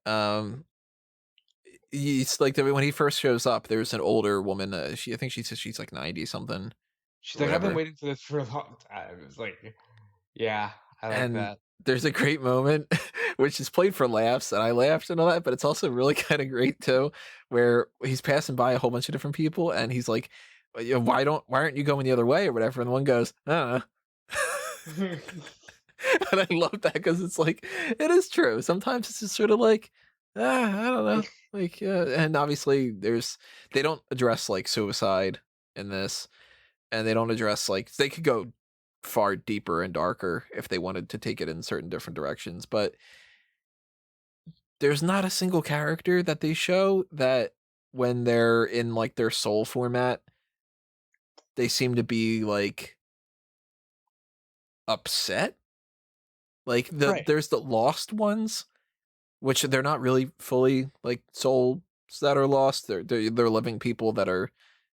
it's like when he first shows up, there's an older woman. I think she says she's like 90 something
She's
or
like, I've been
whatever.
waiting for this for a long time. It's like, yeah, I like
And
that.
there's a great moment, which is played for laughs, and I laughed and all that, but it's also really kind of great too, where he's passing by a whole bunch of different people, and he's like, why aren't you going the other way or whatever? And one goes, I don't know. And I love that because it's like, it is true. Sometimes it's just sort of like, I don't know. Like, and obviously they don't address like suicide in this, and they don't address like, they could go far deeper and darker if they wanted to take it in certain different directions, but there's not a single character that they show that when they're in like their soul format, they seem to be like upset. Like
Right.
there's the lost ones, which they're not really fully like souls that are lost. They're living people that are,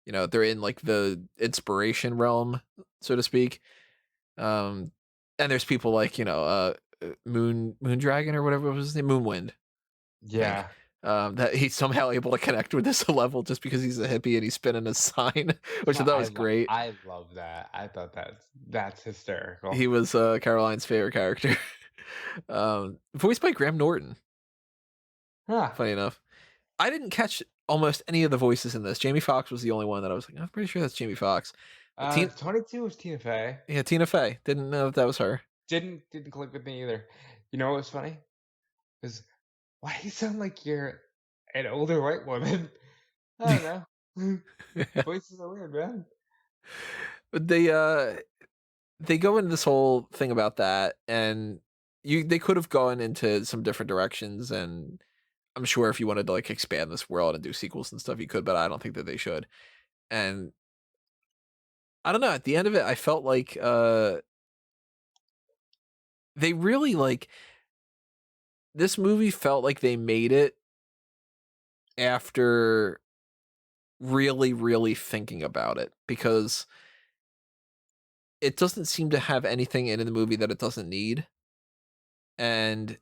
they're in like the inspiration realm, so to speak. Um, and there's people like Moon Dragon or whatever was his name, Moonwind, I think.
Yeah.
that he's somehow able to connect with this level just because he's a hippie and he's spinning a sign, which I thought was great.
I love that. I thought that's
He
hysterical.
was Caroline's favorite character. Voiced by Graham Norton,
Huh.
funny enough. I didn't catch almost any of the voices in this. Jamie Foxx was the only one that I was like, I'm pretty sure that's Jamie Foxx. But
22 was Tina Fey.
yeah, Tina Fey. Didn't know if that was her.
Didn't click with me either. You know what was funny? Is why do you sound like you're an older white woman? I don't know. Voices are weird, man.
But they go into this whole thing about that, and they could have gone into some different directions, and I'm sure if you wanted to like expand this world and do sequels and stuff, you could, but I don't think that they should. And I don't know, at the end of it, I felt like they really like this movie felt like they made it after really, really thinking about it, because it doesn't seem to have anything in the movie that it doesn't need. And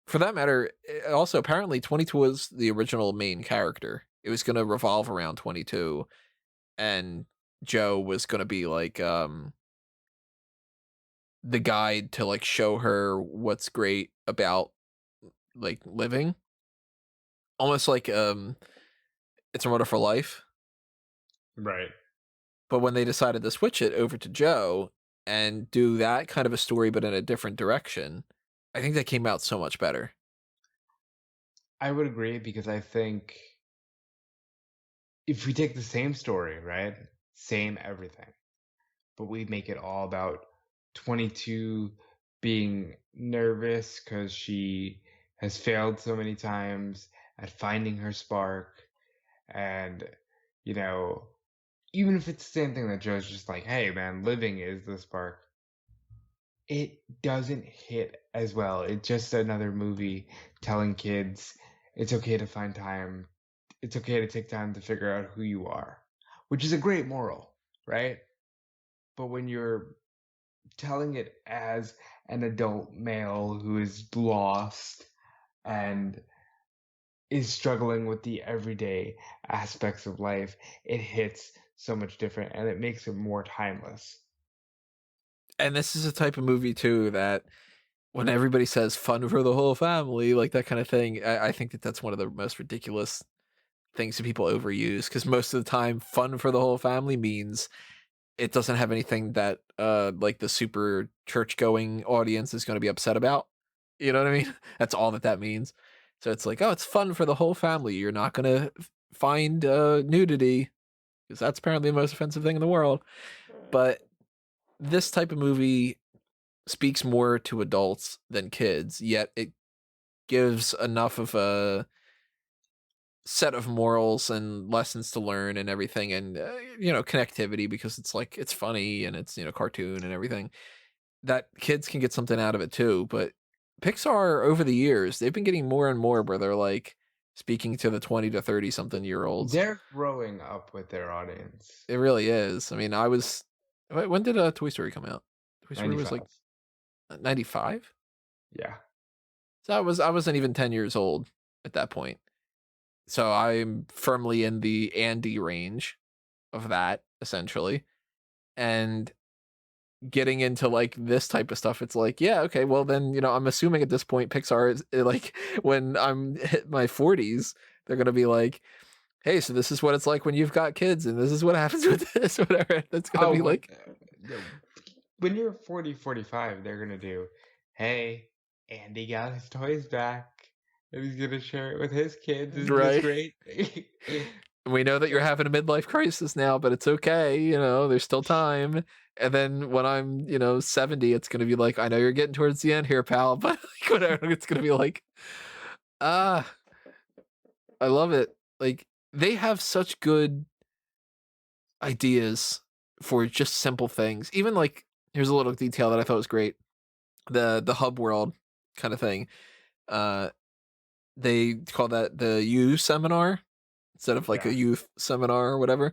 for that matter, also apparently 22 was the original main character. It was going to revolve around 22, and Joe was going to be like the guide to like show her what's great about like living. Almost like It's a Wonderful Life.
Right.
But when they decided to switch it over to Joe and do that kind of a story but in a different direction, I think that came out so much better.
I would agree because I think if we take the same story, right? Same everything, but we make it all about 22 being nervous because she has failed so many times at finding her spark. And, you know, even if it's the same thing that Joe's just like, hey, man, living is the spark, it doesn't hit as well. It's just another movie telling kids it's okay to find time. It's okay to take time to figure out who you are, which is a great moral, right? But when you're telling it as an adult male who is lost and is struggling with the everyday aspects of life, it hits so much different and it makes it more timeless.
And this is a type of movie too that when everybody says fun for the whole family, like that kind of thing, I think that that's one of the most ridiculous things that people overuse, because most of the time, fun for the whole family means it doesn't have anything that like the super church going audience is going to be upset about. You know what I mean? That's all that that means. So it's like, oh, it's fun for the whole family. You're not going to find nudity, because that's apparently the most offensive thing in the world. But this type of movie speaks more to adults than kids, yet it gives enough of a set of morals and lessons to learn and everything, and connectivity, because it's like it's funny and it's cartoon and everything, that kids can get something out of it too. But Pixar, over the years, they've been getting more and more where they're like speaking to the 20 to 30 something year olds.
They're growing up with their audience.
It really is. I mean, when did Toy Story come out? Toy Story was like
95.
95.
Yeah.
So I wasn't even 10 years old at that point. So I'm firmly in the Andy range of that, essentially. And getting into like this type of stuff, it's like, yeah, okay, well then, I'm assuming at this point Pixar is like, when I'm hit my 40s, they're gonna be like, hey, so this is what it's like when you've got kids, and this is what happens with this, whatever. That's gonna be
Oh,
like,
no. When you're 40, 45, they're going to do, hey, Andy got his toys back. And he's going to share it with his kids. Isn't this
right.
great?
We know that you're having a midlife crisis now, but it's okay. There's still time. And then when I'm, 70, it's going to be like, I know you're getting towards the end here, pal, but like, whatever. It's going to be like, ah, I love it. Like, they have such good ideas for just simple things. Even like, here's a little detail that I thought was great. The hub world kind of thing. They call that the U seminar instead of like
Yeah.
a youth seminar or whatever.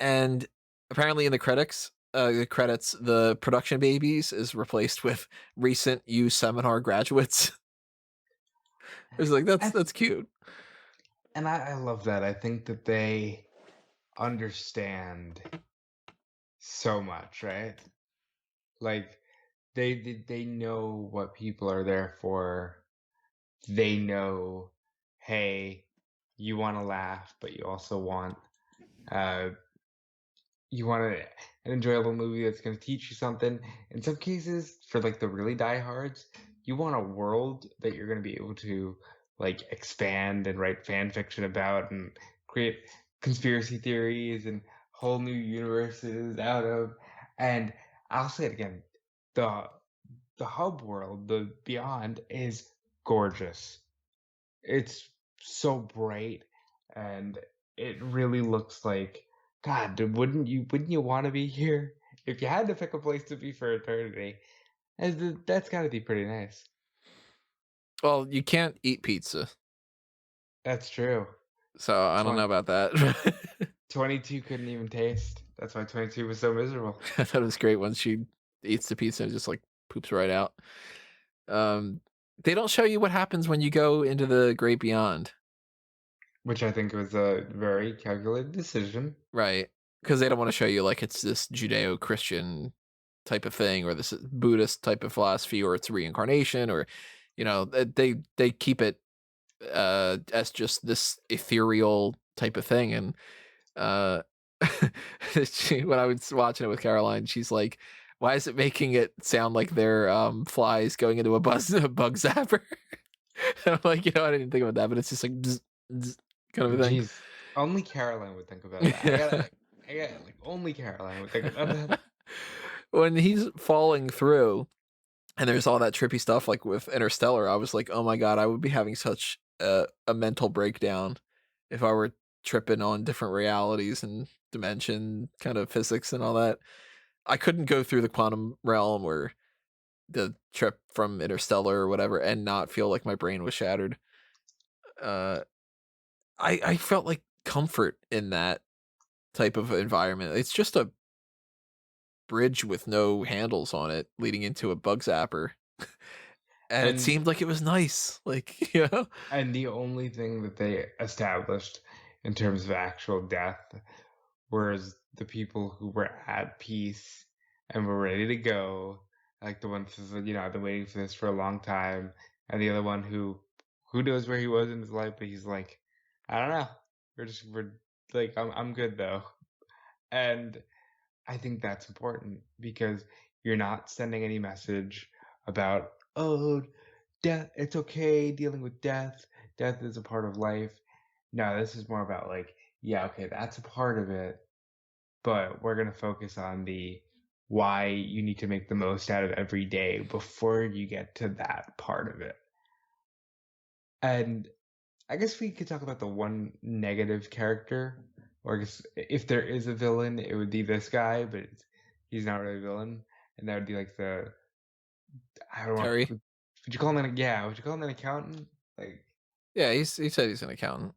And apparently in the credits, the production babies is replaced with recent U seminar graduates. I was like,
I
that's cute.
and I love that. I think that they understand so much, right? Like they know what people are there for. They know, hey, you want to laugh, but you also want uh an enjoyable movie that's going to teach you something. In some cases, for like the really diehards, you want a world that you're going to be able to like expand and write fan fiction about and create conspiracy theories and whole new universes out of. And I'll say it again, the the hub world, the beyond, is gorgeous. It's so bright, and it really looks like God. Wouldn't you want to be here if you had to pick a place to be for eternity? That's got to be pretty nice.
Well, you can't eat pizza,
That's true.
so I don't know
20,
about that.
22 couldn't even taste. That's why 22 was so miserable.
I thought it was great when she eats the pizza and just like poops right out. Um, they don't show you what happens when you go into the great beyond,
Which I think was a very calculated decision.
right? Because they don't want to show you like it's this Judeo-Christian type of thing, or this Buddhist type of philosophy, or it's reincarnation, or they keep it as just this ethereal type of thing. And uh, when I was watching it with Caroline, she's like, "Why is it making it sound like they're flies going into a bug zapper?" I'm like, I didn't think about that, but it's just like bzz, bzz, kind of a thing.
Jeez, only Caroline would think about that.
Yeah.
I got like only Caroline would think about that.
When he's falling through and there's all that trippy stuff like with Interstellar, I was like, oh my god, I would be having such a mental breakdown if I were tripping on different realities and dimension kind of physics and all that. I couldn't go through the quantum realm or the trip from Interstellar or whatever and not feel like my brain was shattered. Uh, I felt like comfort in that type of environment. It's just a bridge with no handles on it leading into a bug zapper. And it
And
seemed like it was nice. Like,
And the only thing that they established in terms of actual death was the people who were at peace and were ready to go, like the one who says, I've been waiting for this for a long time, and the other one who knows where he was in his life, but he's like, I don't know, we're like, I'm good though. And I think that's important because you're not sending any message about, oh, death, it's okay dealing with death. Death is a part of life. No, this is more about like, yeah, okay, that's a part of it, but we're going to focus on the why you need to make the most out of every day before you get to that part of it. And I guess we could talk about the one negative character, or I guess if there is a villain, it would be this guy, but he's not really a villain, and that would be like I don't want.
Terry.
Would you call him yeah? Would you call him an accountant? Like,
Yeah, he said he's an accountant.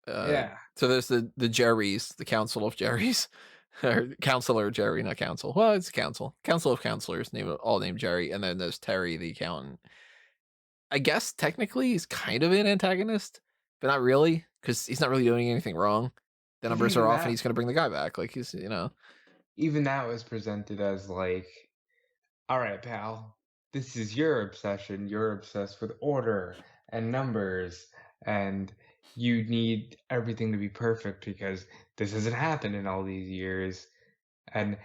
yeah,
So there's the Jerrys, the Council of Jerrys, or Counselor Jerry, not council. Well, it's Council of Counselors, all named Jerry, and then there's Terry, the accountant. I guess technically he's kind of an antagonist, but not really, because he's not really doing anything wrong. The
even
numbers are
even
off, and
that
he's going to bring the guy back. Like
even that was presented as like, all right, pal, this is your obsession. You're obsessed with order and numbers, and you need everything to be perfect because this hasn't happened in all these years. And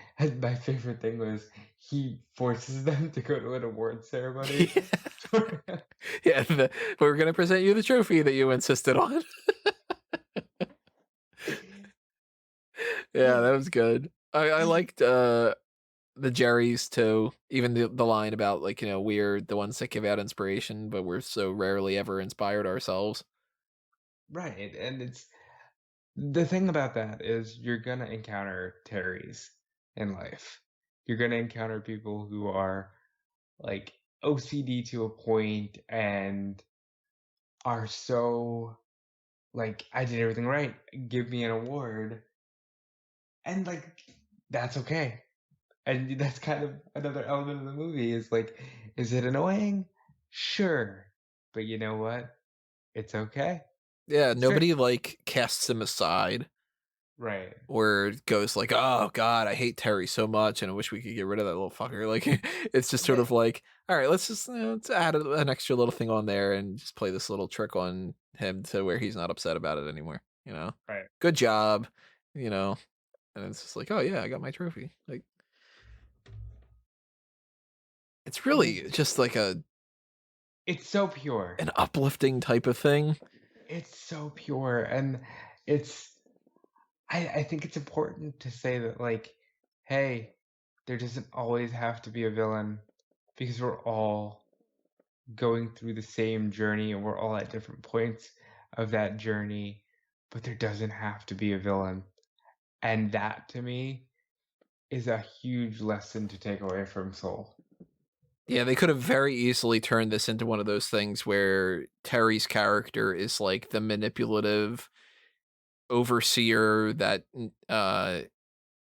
my favorite thing was he forces them to go to an award ceremony.
yeah, we're going to present you the trophy that you insisted on. Yeah, that was good. I liked the Jerrys too. Even the line about like, we're the ones that give out inspiration, but we're so rarely ever inspired ourselves.
Right, and it's the thing about that is you're gonna encounter Terrys in life. You're gonna encounter people who are like OCD to a point and are so like, I did everything right, give me an award. And like, that's okay. And that's kind of another element of the movie is like, is it annoying? Sure. But you know what? It's okay.
Yeah,
It's very
nobody like casts him aside
right.
or goes like, "Oh God, I hate Terry so much, and I wish we could get rid of that little fucker." Like, it's just sort
Yeah,
of like, all right, let's just let's add an extra little thing on there and just play this little trick on him to where he's not upset about it anymore. You know,
right.
good job. You know, and it's just like, oh yeah, I got my trophy. Like, it's
And it's
really just like
it's so pure.
an uplifting type of thing.
It's so pure, and it's I think it's important to say that, like, hey, there doesn't always have to be a villain because we're all going through the same journey and we're all at different points of that journey, but there doesn't have to be a villain. And that to me is a huge lesson to take away from Soul.
Yeah, they could have very easily turned this into one of those things where Terry's character is like the manipulative overseer that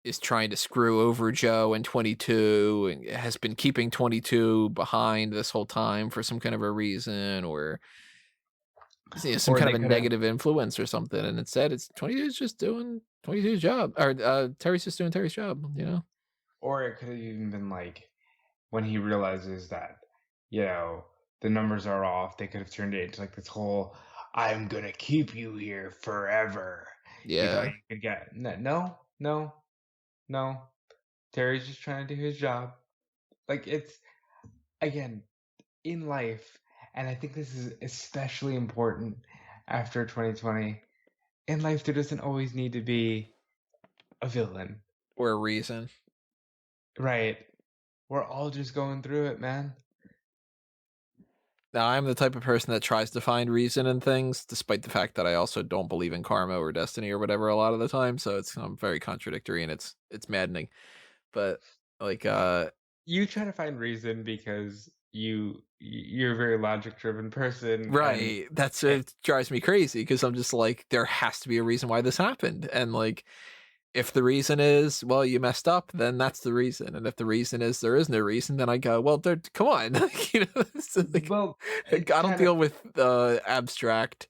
is trying to screw over Joe and 22 and has been keeping 22 behind this whole time for some kind of a reason or some
Or
kind of
they
a
could have
negative influence or something. And instead, it's 22 is just doing 22's job, or Terry's just doing Terry's job, you know?
or it could have even been like when he realizes that, you know, the numbers are off, they could have turned it into like this whole I'm gonna keep you here forever. You know,
Yeah.
you could get no, no, no. Terry's just trying to do his job. Like it's again in life, and I think this is especially important after 2020. In life, there doesn't always need to be a villain,
Or a reason.
right? We're all just going through it, man.
Now, I'm the type of person that tries to find reason in things, despite the fact that I also don't believe in karma or destiny or whatever a lot of the time. So I'm very contradictory and it's maddening. But like
You try to find reason because you're a very logic driven person, and
right, that's
it,
it drives me crazy because I'm just like there has to be a reason why this happened. And like if the reason is, well, you messed up, then that's the reason. And if the reason is there is no reason, then I go, well, there, come on. You know, it's like,
well,
I
it's
don't
kind of
deal with abstract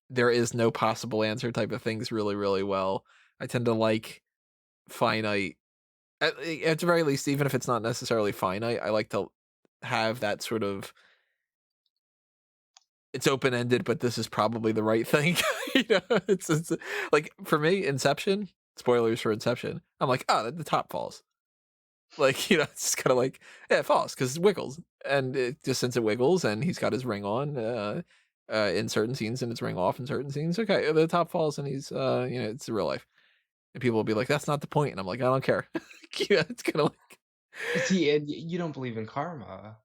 there is no possible answer type of things really, really well. I tend to like finite. At the very least, even if it's not necessarily finite, I like to have that sort of it's open ended, but this is probably the right thing. You know, it's like for me, Inception. Spoilers for Inception. I'm like, oh, the top falls. Like you know, it's just kind of like yeah, it falls because it wiggles, and it just since it wiggles, and he's got his ring on. In certain scenes and its ring off in certain scenes. Okay, the top falls and he's you know, it's real life. And people will be like, "That's not the point," and I'm like, "I don't care." Yeah, it's kind of like,
see, and you don't believe in karma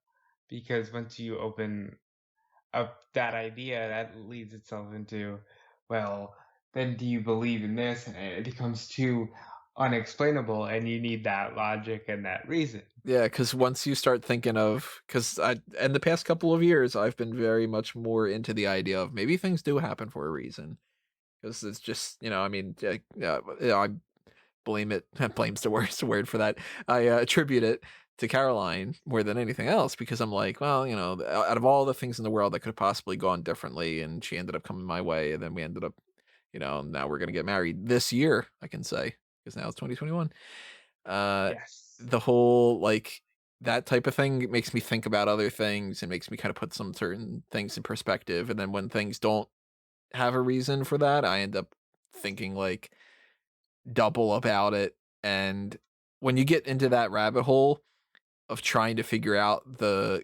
because once you open up that idea, that leads itself into, well, then do you believe in this? And it becomes too unexplainable, and you need that logic and that reason.
yeah, because once you start thinking of, because I, in the past couple of years, I've been very much more into the idea of maybe things do happen for a reason. Because it's just, you know, I mean, yeah, I blame it. Blame's the worst word for that. I attribute it to Caroline more than anything else because I'm like, well, you know, out of all the things in the world that could have possibly gone differently, and she ended up coming my way, and then we ended up, you know, now we're gonna get married this year. I can say because now it's 2021. Uh,
Yes.
the whole like that type of thing makes me think about other things and makes me kind of put some certain things in perspective. And then when things don't have a reason for that, I end up thinking like double about it. And when you get into that rabbit hole of trying to figure out the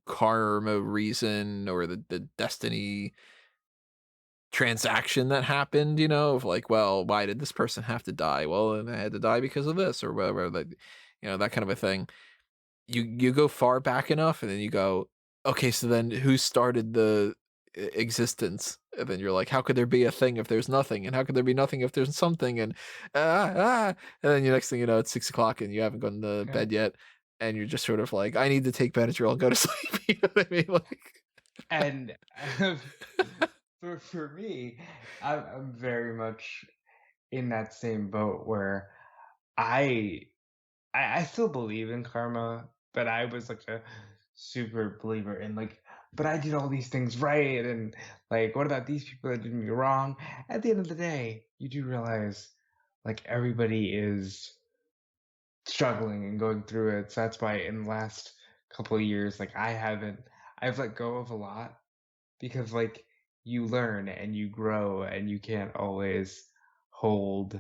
karma reason or the destiny transaction that happened, you know, of like, well, why did this person have to die? Well, and I had to die because of this or whatever, like, you know, that kind of a thing. You go far back enough, and then you go, okay, so then who started the existence? And then you're like, how could there be a thing if there's nothing? And how could there be nothing if there's something? And and then the next thing you know, it's 6 o'clock and you haven't gone to
Okay.
bed yet, and you're just sort of like, I need to take Benadryl and go to sleep. You know what I mean? Like,
And for me, I'm very much in that same boat where I I still believe in karma, but I was like a super believer in like but I did all these things right, and like, what about these people that did me wrong? At the end of the day, you do realize like everybody is struggling and going through it. So that's why in the last couple of years, like I've let go of a lot because like you learn and you grow and you can't always hold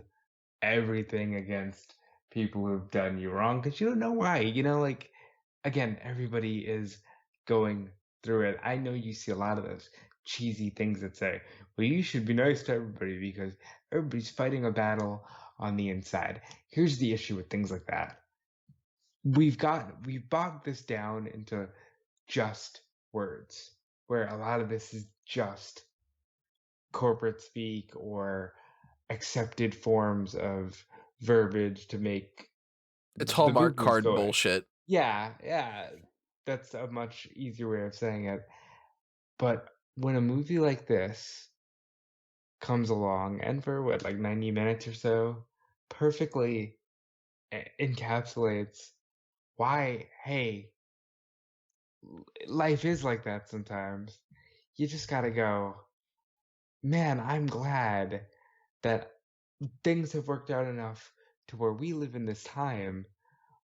everything against people who've done you wrong because you don't know why. Like again, everybody is going through it. I know you see a lot of those cheesy things that say, well, you should be nice to everybody because everybody's fighting a battle on the inside. Here's the issue with things like that. We've bogged this down into just words, where a lot of this is just corporate speak or accepted forms of verbiage to make
It's
the
Hallmark
movies
card
go.
bullshit.
Yeah, yeah, that's a much easier way of saying it. But when a movie like this comes along, and for what, like 90 minutes or so, perfectly encapsulates why, hey, life is like that sometimes. You just gotta go, man, I'm glad that things have worked out enough to where we live in this time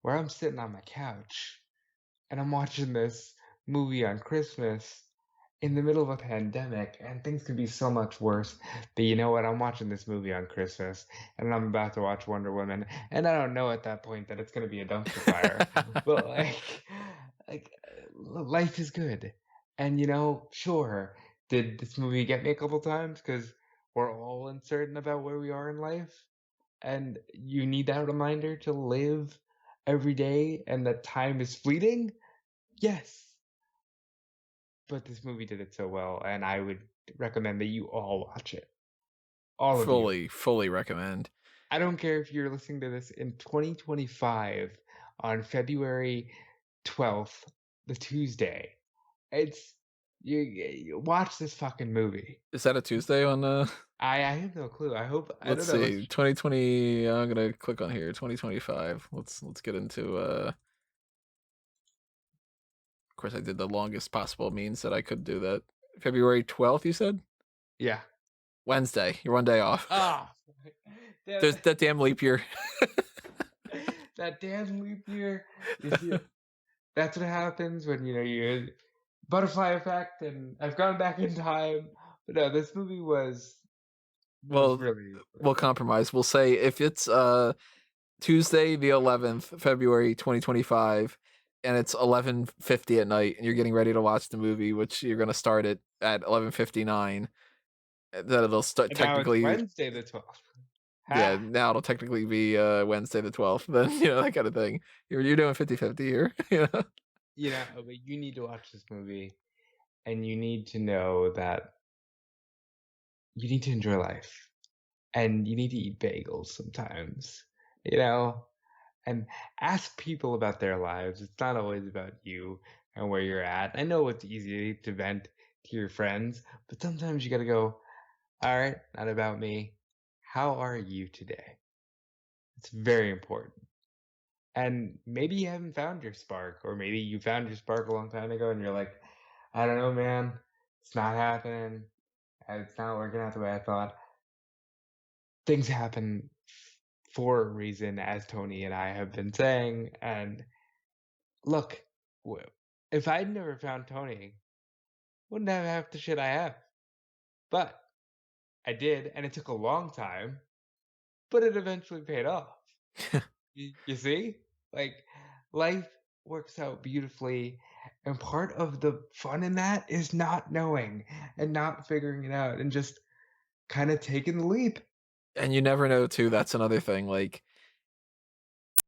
where I'm sitting on my couch and I'm watching this movie on Christmas in the middle of a pandemic, and things could be so much worse. But you know what? I'm watching this movie on Christmas, and I'm about to watch Wonder Woman, and I don't know at that point that it's going to be a dumpster fire. But like life is good, and sure, did this movie get me a couple times because we're all uncertain about where we are in life, and you need that reminder to live every day, and that time is fleeting. Yes, but this movie did it so well, and I would recommend that you all watch it. All of you.
Fully recommend.
I don't care if you're listening to this in 2025 on February 12th, the Tuesday. It's you watch this fucking movie.
Is that a Tuesday on
I have no clue. I
let's
don't know.
see, 2020. I'm gonna click on here, 2025. Let's get into of course I did the longest possible means that I could do that. February 12th, you said?
Yeah.
Wednesday. You're one day off.
Ah, damn
There's
it.
that damn leap year.
That damn leap year. You see, that's what happens when you butterfly effect, and I've gone back in time. But no, this movie was
Well,
really, really
we'll
good.
compromise. We'll say if it's Tuesday the 11th, February 2025, and it's 11:50 at night, and you're getting ready to watch the movie, which you're gonna start it at 11:59, then it'll start
And now it's
technically.
Wednesday the 12th.
Yeah,
Ha!
now it'll technically be Wednesday the 12th. Then that kind of thing. You're doing 50-50 here.
But you need to watch this movie, and you need to know that you need to enjoy life, and you need to eat bagels sometimes, you know? And ask people about their lives. It's not always about you and where you're at. I know it's easy to vent to your friends, but sometimes you gotta go, all right, not about me. How are you today? It's very important. And maybe you haven't found your spark, or maybe you found your spark a long time ago and you're like, I don't know, man, it's not happening. It's not working out the way I thought. Things happen for a reason, as Tony and I have been saying. And look, if I'd never found Tony, wouldn't have half the shit I have. But I did, and it took a long time, but it eventually paid off. You see? Like, life works out beautifully, and part of the fun in that is not knowing and not figuring it out and just kind of taking the leap.
And you never know too. That's another thing. Like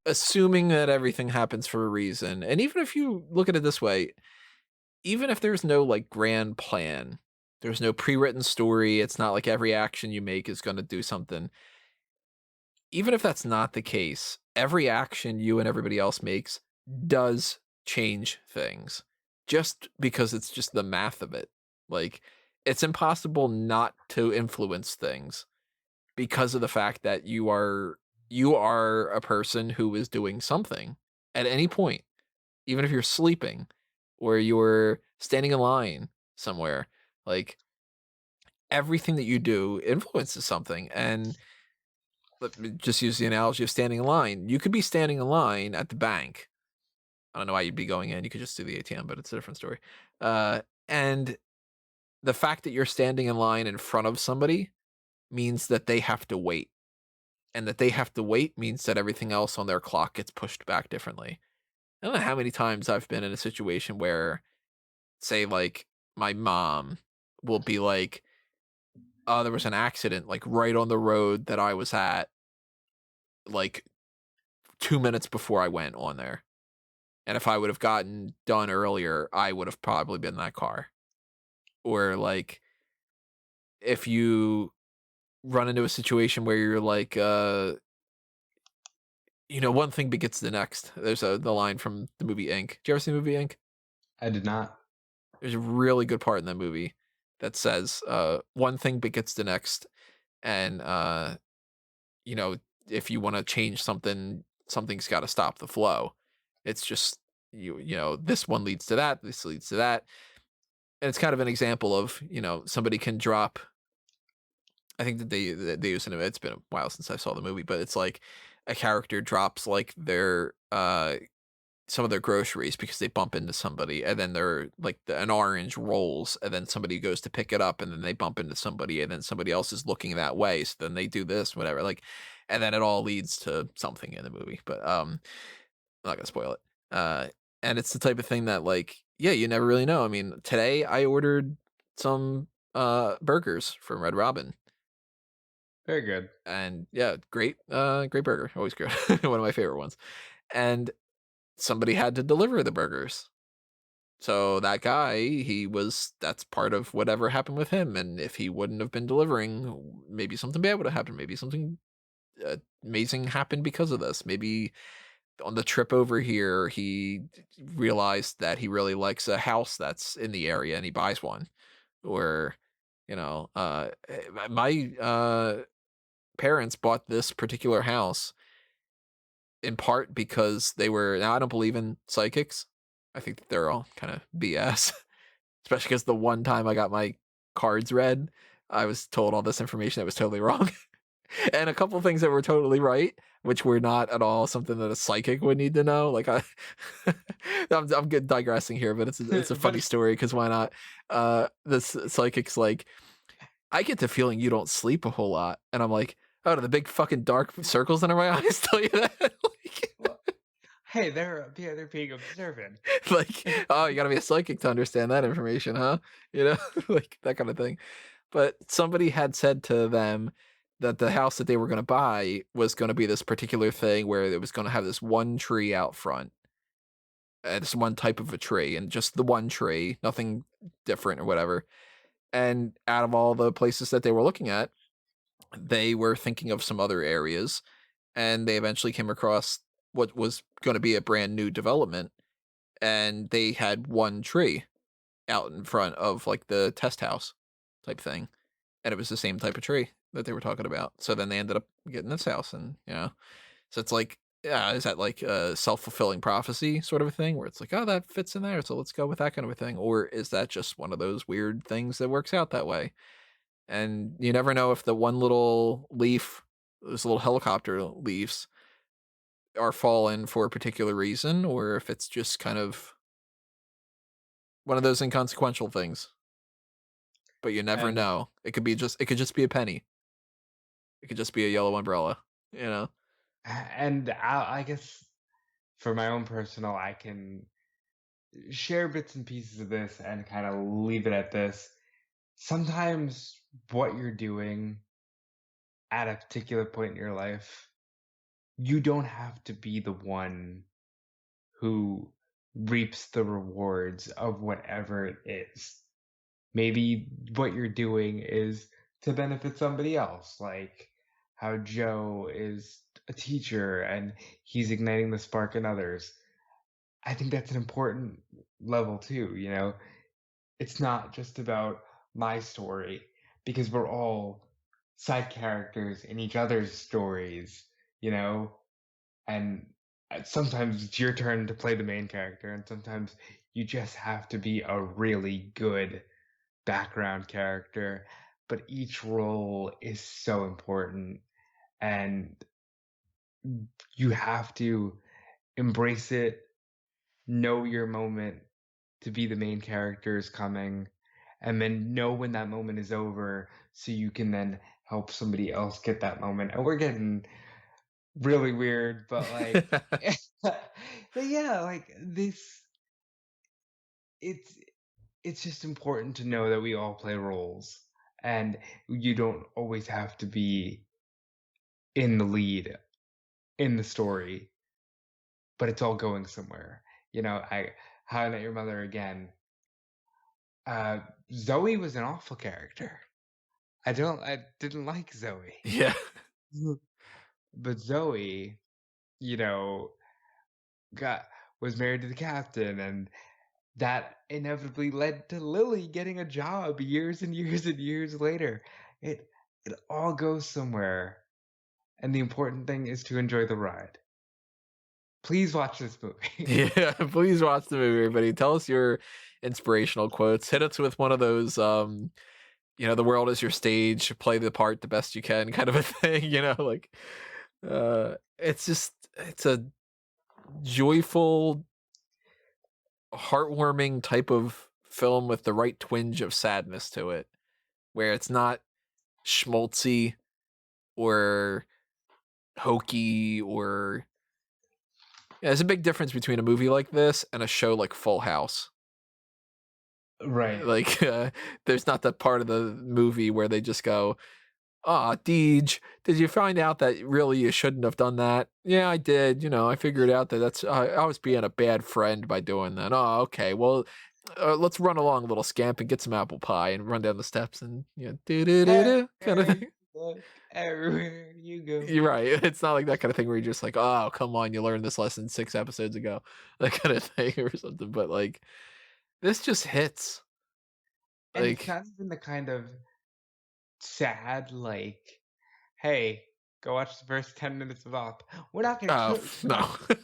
assuming that everything happens for a reason, and even if you look at it this way, even if there's no like grand plan, there's no pre-written story. It's not like every action you make is going to do something. Even if that's not the case, every action you and everybody else makes does change things just because it's just the math of it. Like, it's impossible not to influence things because of the fact that you are a person who is doing something at any point, even if you're sleeping or you're standing in line somewhere. Like, everything that you do influences something. And let me just use the analogy of standing in line. You could be standing in line at the bank. I don't know why you'd be going in. You could just do the ATM, but it's a different story. And the fact that you're standing in line in front of somebody means that they have to wait. And that they have to wait means that everything else on their clock gets pushed back differently. I don't know how many times I've been in a situation where, say, like, my mom will be like, "Oh, there was an accident, like, right on the road that I was at, like, 2 minutes before I went on there. And if I would have gotten done earlier, I would have probably been in that car." Or, like, if you run into a situation where you're like, one thing begets the next. There's the line from the movie Ink. Did you ever see the movie Ink?
I did not.
There's a really good part in that movie that says, one thing begets the next, and, you know, if you wanna change something, something's gotta stop the flow. It's just this one leads to that, this leads to that, and it's kind of an example of, somebody can drop. I think that they use it. It's been a while since I saw the movie, but it's like a character drops, like, their, some of their groceries because they bump into somebody, and then they're like an orange rolls, and then somebody goes to pick it up, and then they bump into somebody, and then somebody else is looking that way, so then they do this, whatever, like, and then it all leads to something in the movie. But I'm not gonna spoil it. And it's the type of thing that, like, yeah, you never really know. I mean, today I ordered some burgers from Red Robin,
Very good.
and yeah, great burger, always good. One of my favorite ones. And somebody had to deliver the burgers. So that guy, that's part of whatever happened with him. And if he wouldn't have been delivering, maybe something bad would have happened. Maybe something amazing happened because of this. Maybe on the trip over here, he realized that he really likes a house that's in the area and he buys one. Or, my parents bought this particular house in part because now I don't believe in psychics. I think that they're all kind of BS, especially because the one time I got my cards read, I was told all this information that was totally wrong. And a couple things that were totally right, which were not at all something that a psychic would need to know. Like, I'm good digressing here, but it's a
But
funny story because why not? This psychic's like, "I get the feeling you don't sleep a whole lot," and I'm like, "Oh, do the big fucking dark circles under my eyes tell you that?" Like,
well, hey, they're being observant.
like, oh, you gotta be a psychic to understand that information, huh? You know, like that kind of thing. But somebody had said to them that the house that they were gonna buy was gonna be this particular thing where it was gonna have this one tree out front, this one type of a tree, and just the one tree, nothing different or whatever. And out of all the places that they were looking at, they were thinking of some other areas, and they eventually came across what was gonna be a brand new development, and they had one tree out in front of, like, the test house type thing, and it was the same type of tree that they were talking about. So then they ended up getting this house, and, so it's like, yeah, is that like a self-fulfilling prophecy sort of a thing where it's like, "Oh, that fits in there, so let's go with that kind of a thing," or is that just one of those weird things that works out that way? And you never know if the one little leaf, those little helicopter leaves, are fallen for a particular reason, or if it's just kind of one of those inconsequential things. But you never
And
know. It could just be a penny. It could just be a yellow umbrella, you know?
I guess for my own personal, I can share bits and pieces of this and kind of leave it at this. Sometimes what you're doing at a particular point in your life, you don't have to be the one who reaps the rewards of whatever it is. Maybe what you're doing is to benefit somebody else, like how Joe is a teacher and he's igniting the spark in others. I think that's an important level too, you know? It's not just about my story because we're all side characters in each other's stories, you know? And sometimes it's your turn to play the main character, and sometimes You just have to be a really good background character. But each role is so important, and you have to embrace it, know your moment to be the main character is coming, and then know when that moment is over so you can then help somebody else get that moment. And we're getting really weird, but like, but yeah, like this, it's it's just important to know that we all play roles, and you don't always have to be in the lead in the story, but it's all going somewhere. I How I Met Your Mother again. Uh, Zoe was an awful character. I didn't like Zoe.
Yeah.
But Zoe, you know, got was married to the captain, and that inevitably led to Lily getting a job years and years and years later. It all goes somewhere, and the important thing is to enjoy the ride. Please watch this movie.
Yeah, please watch the movie, everybody. Tell us your inspirational quotes. Hit us with one of those, the world is your stage, play the part the best you can kind of a thing, like, it's a joyful, heartwarming type of film with the right twinge of sadness to it, where it's not schmaltzy or hokey or yeah, there's a big difference between a movie like this and a show like Full House.
Right.
Like, there's not that part of the movie where they just go, "Ah, Deej, did you find out that really you shouldn't have done that?" "Yeah, I did. I figured out that I was being a bad friend by doing that." "Oh, okay. Well, let's run along, little scamp, and get some apple pie and run down the steps and do do do do kind of
Everywhere
thing."
you look, everywhere you go.
You're right. It's not like that kind of thing where you're just like, "Oh, come on, you learned this lesson 6 episodes ago," that kind of thing or something. But like, this just hits.
And it's
Like,
not even the kind of sad, like, "Hey, go watch the first 10 minutes of Up. We're not gonna
oh
kill you, we're
no.
not."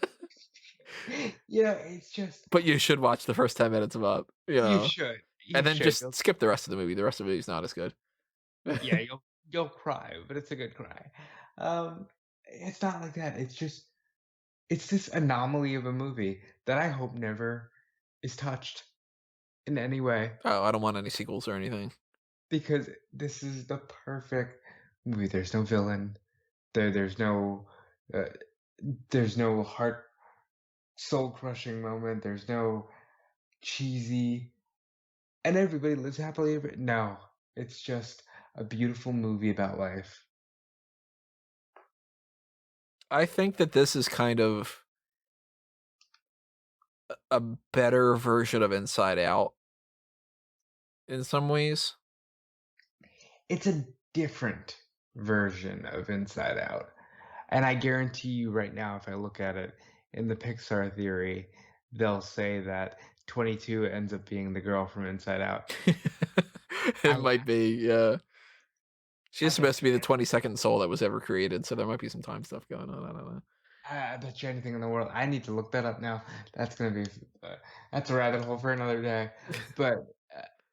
It's just
But you should watch the first 10 minutes of Up,
you should,
and
you
then
should.
just skip the rest of the movie. The rest of the movie's not as good.
Yeah, you'll cry, but it's a good cry. It's not like that. It's this anomaly of a movie that I hope never is touched in any way,
Oh, I don't want any sequels or anything.
because this is the perfect movie. There's no villain. There's no uh, there's no heart soul crushing moment. There's no cheesy and everybody lives happily ever. No, it's just a beautiful movie about life.
I think that this is kind of a better version of Inside Out in some ways.
It's a different version of Inside Out. And I guarantee you right now, if I look at it in the Pixar theory, they'll say that 22 ends up being the girl from Inside Out. I
It
would
might be, yeah.
I
She's
bet
supposed to be the 22nd soul that was ever created, so there might be some time stuff going on. I don't know.
I bet you anything in the world. I need to look that up now. That's gonna be that's a rabbit hole for another day. But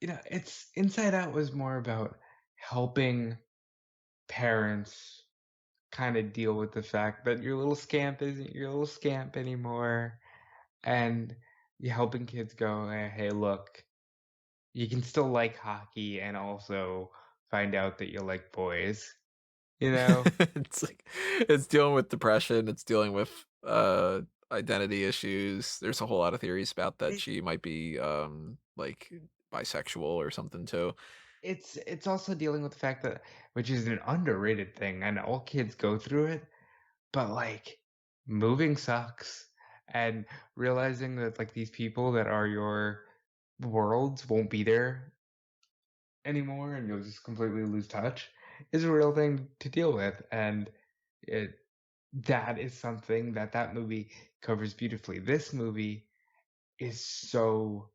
it's Inside Out was more about helping parents kind of deal with the fact that your little scamp isn't your little scamp anymore, and you helping kids go, hey, look, you can still like hockey and also find out that you like boys, you know?
It's like it's dealing with depression, it's dealing with identity issues. There's a whole lot of theories about that
It,
she might be like bisexual or something too.
it's also dealing with the fact that, which is an underrated thing, and all kids go through it, but like moving sucks, and realizing that like these people that are your worlds won't be there anymore and you'll just completely lose touch is a real thing to deal with, and it that is something that that movie covers beautifully. This movie is so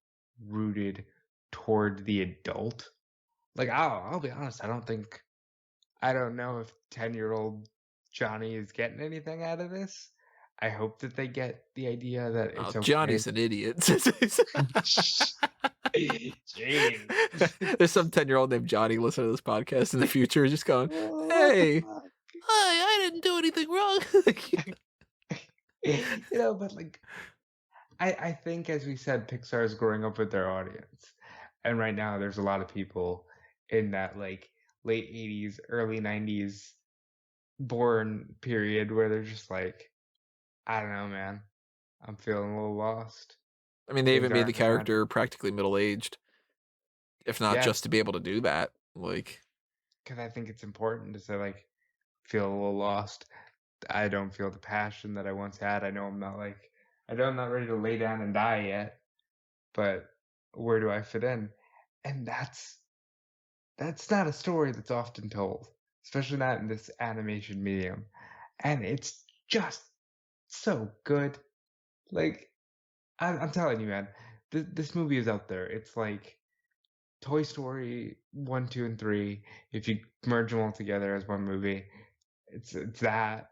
rooted toward the adult. Like I'll be honest, I don't know if 10-year-old Johnny is getting anything out of this. I hope that they get the idea that
Oh,
it's okay.
Johnny's an idiot.
Jeez.
There's some 10-year-old named Johnny listening to this podcast in the future just going,
Oh, what the
"Hey,
fuck?
I didn't do anything wrong."
But like I think as we said, Pixar is growing up with their audience. And right now there's a lot of people in that like late 80s, early 90s born period where they're just like, I don't know, man. I'm feeling a little lost.
I mean, they
Things
even made the
aren't as magic.
character practically middle-aged, if not just
Yes,
to be able to do that. Like,
because I think it's important to say like feel a little lost. I don't feel the passion that I once had. I know I'm not ready to lay down and die yet, but where do I fit in? And that's not a story that's often told, especially not in this animation medium. And it's just so good. Like I'm telling you, man, this movie is out there. It's like Toy Story 1, 2, and 3. If you merge them all together as one movie, it's that.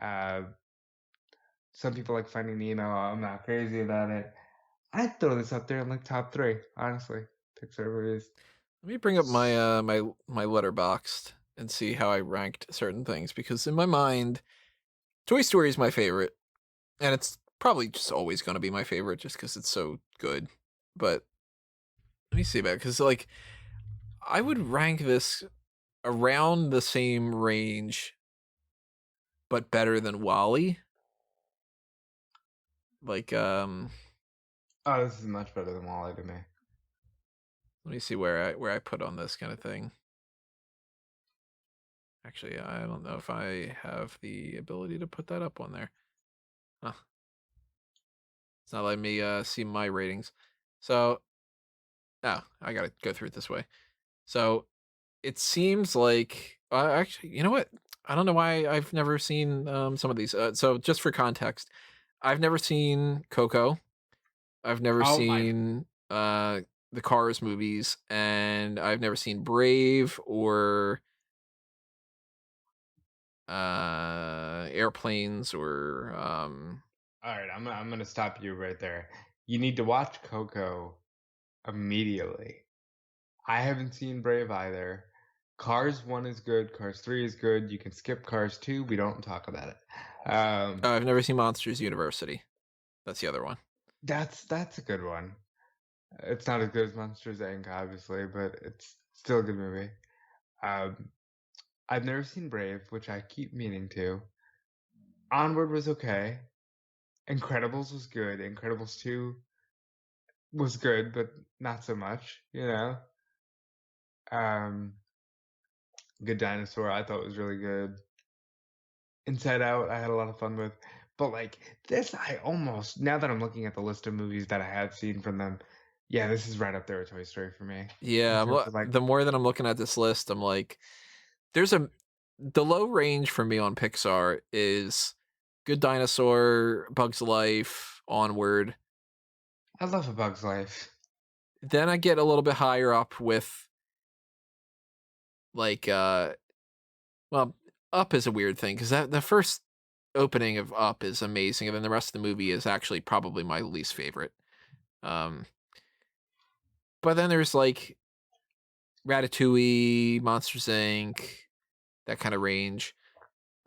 Uh, some people like Finding Nemo. I'm not crazy about it. I'd throw this up there in like top 3, honestly. Pixar movies.
let me bring up my my Letterboxd and see how I ranked certain things, because in my mind, Toy Story is my favorite, and it's probably just always going to be my favorite just because it's so good. But let me see about it, because like I would rank this around the same range, but better than Wally. Like,
Oh, this is much better than Wall-E to me.
let me see where I put on this kind of thing. Actually, I don't know if I have the ability to put that up on there. Huh. It's not letting me see my ratings. So, oh, I gotta go through it this way. So, it seems like actually, you know what? I don't know why I've never seen some of these. So, just for context, I've never seen Coco. I've never
Oh my
seen the Cars movies, and I've never seen Brave or Airplanes or
All right, I'm gonna stop you right there. You need to watch Coco immediately. I haven't seen Brave either. Cars 1 is good. Cars 3 is good. You can skip Cars 2. We don't talk about it.
I've never seen Monsters University. That's the other one.
That's a good one. It's not as good as Monsters Inc. obviously, but it's still a good movie. Um, I've never seen Brave, which I keep meaning to. Onward was okay. Incredibles was good. Incredibles 2 was good, but not so much, you know. Um, Good Dinosaur I thought was really good. Inside Out I had a lot of fun with. But like this I almost now that I'm looking at the list of movies that I have seen from them, yeah, this is right up there with Toy Story for me. In
Yeah,
terms of like
the more that I'm looking at this list, I'm like, there's a the low range for me on Pixar is Good Dinosaur, Bugs Life, Onward.
I love A Bug's Life.
Then I get a little bit higher up with like well, Up is a weird thing because that the first opening of Up is amazing, and then the rest of the movie is actually probably my least favorite. Um, but then there's like Ratatouille, Monsters Inc., that kind of range.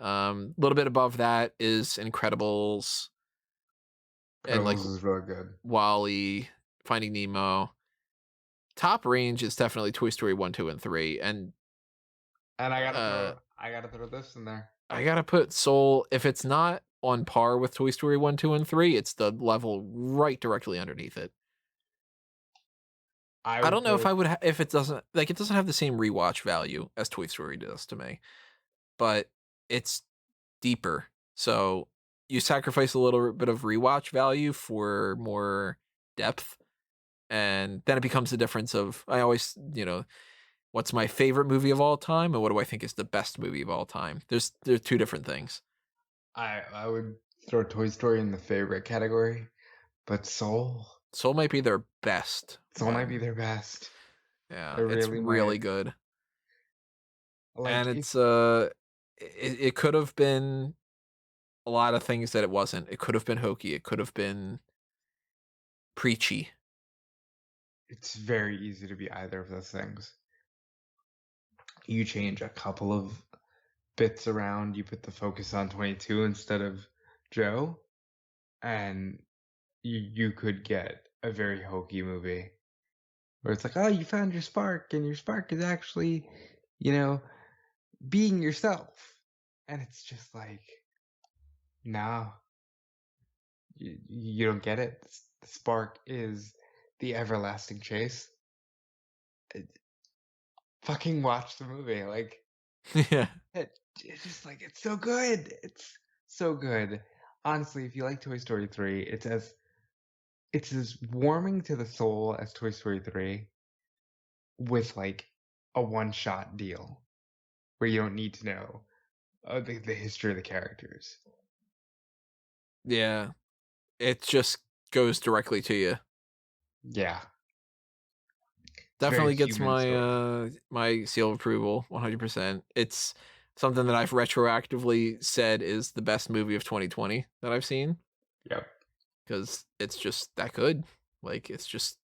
A little bit above that is Incredibles and like
Incredibles is really good.
Wally, Finding Nemo. Top range is definitely Toy Story 1, 2, and 3. And
And
uh,
I gotta throw this in there.
I gotta put Soul, if it's not on par with Toy Story 1, 2, and 3, it's the level right directly underneath it.
I
I
would
don't know if
put
I would if it doesn't like it doesn't have the same rewatch value as Toy Story does to me, but it's deeper. So you sacrifice a little bit of rewatch value for more depth, and then it becomes the difference of I always, what's my favorite movie of all time and what do I think is the best movie of all time. There's two different things.
I would throw Toy Story in the favorite category, but
Soul might be their best
Soul might
one.
be their best.
Yeah,
It
it's
really might.
really good. And
Like if
it's it could have been a lot of things that it wasn't. It could have been hokey. It could have been preachy.
It's very easy to be either of those things. You change a couple of bits around, you put the focus on 22 instead of Joe, and you could get a very hokey movie where it's like, oh, you found your spark, and your spark is actually, you know, being yourself. And it's just like, no, you don't get it. The spark is the everlasting chase. Fucking watch the movie. Like,
Yeah.
it's just like, it's so good. It's so good. Honestly, if you like Toy Story 3, it's as warming to the soul as Toy Story 3 with like a one-shot deal where you don't need to know the history of the characters.
Yeah. It just goes directly to you.
Yeah, it's a very
Definitely gets
human
my
story.
my seal of approval 100%. It's something that I've retroactively said is the best movie of 2020 that I've seen
Yep.
because it's just that good. Like it's just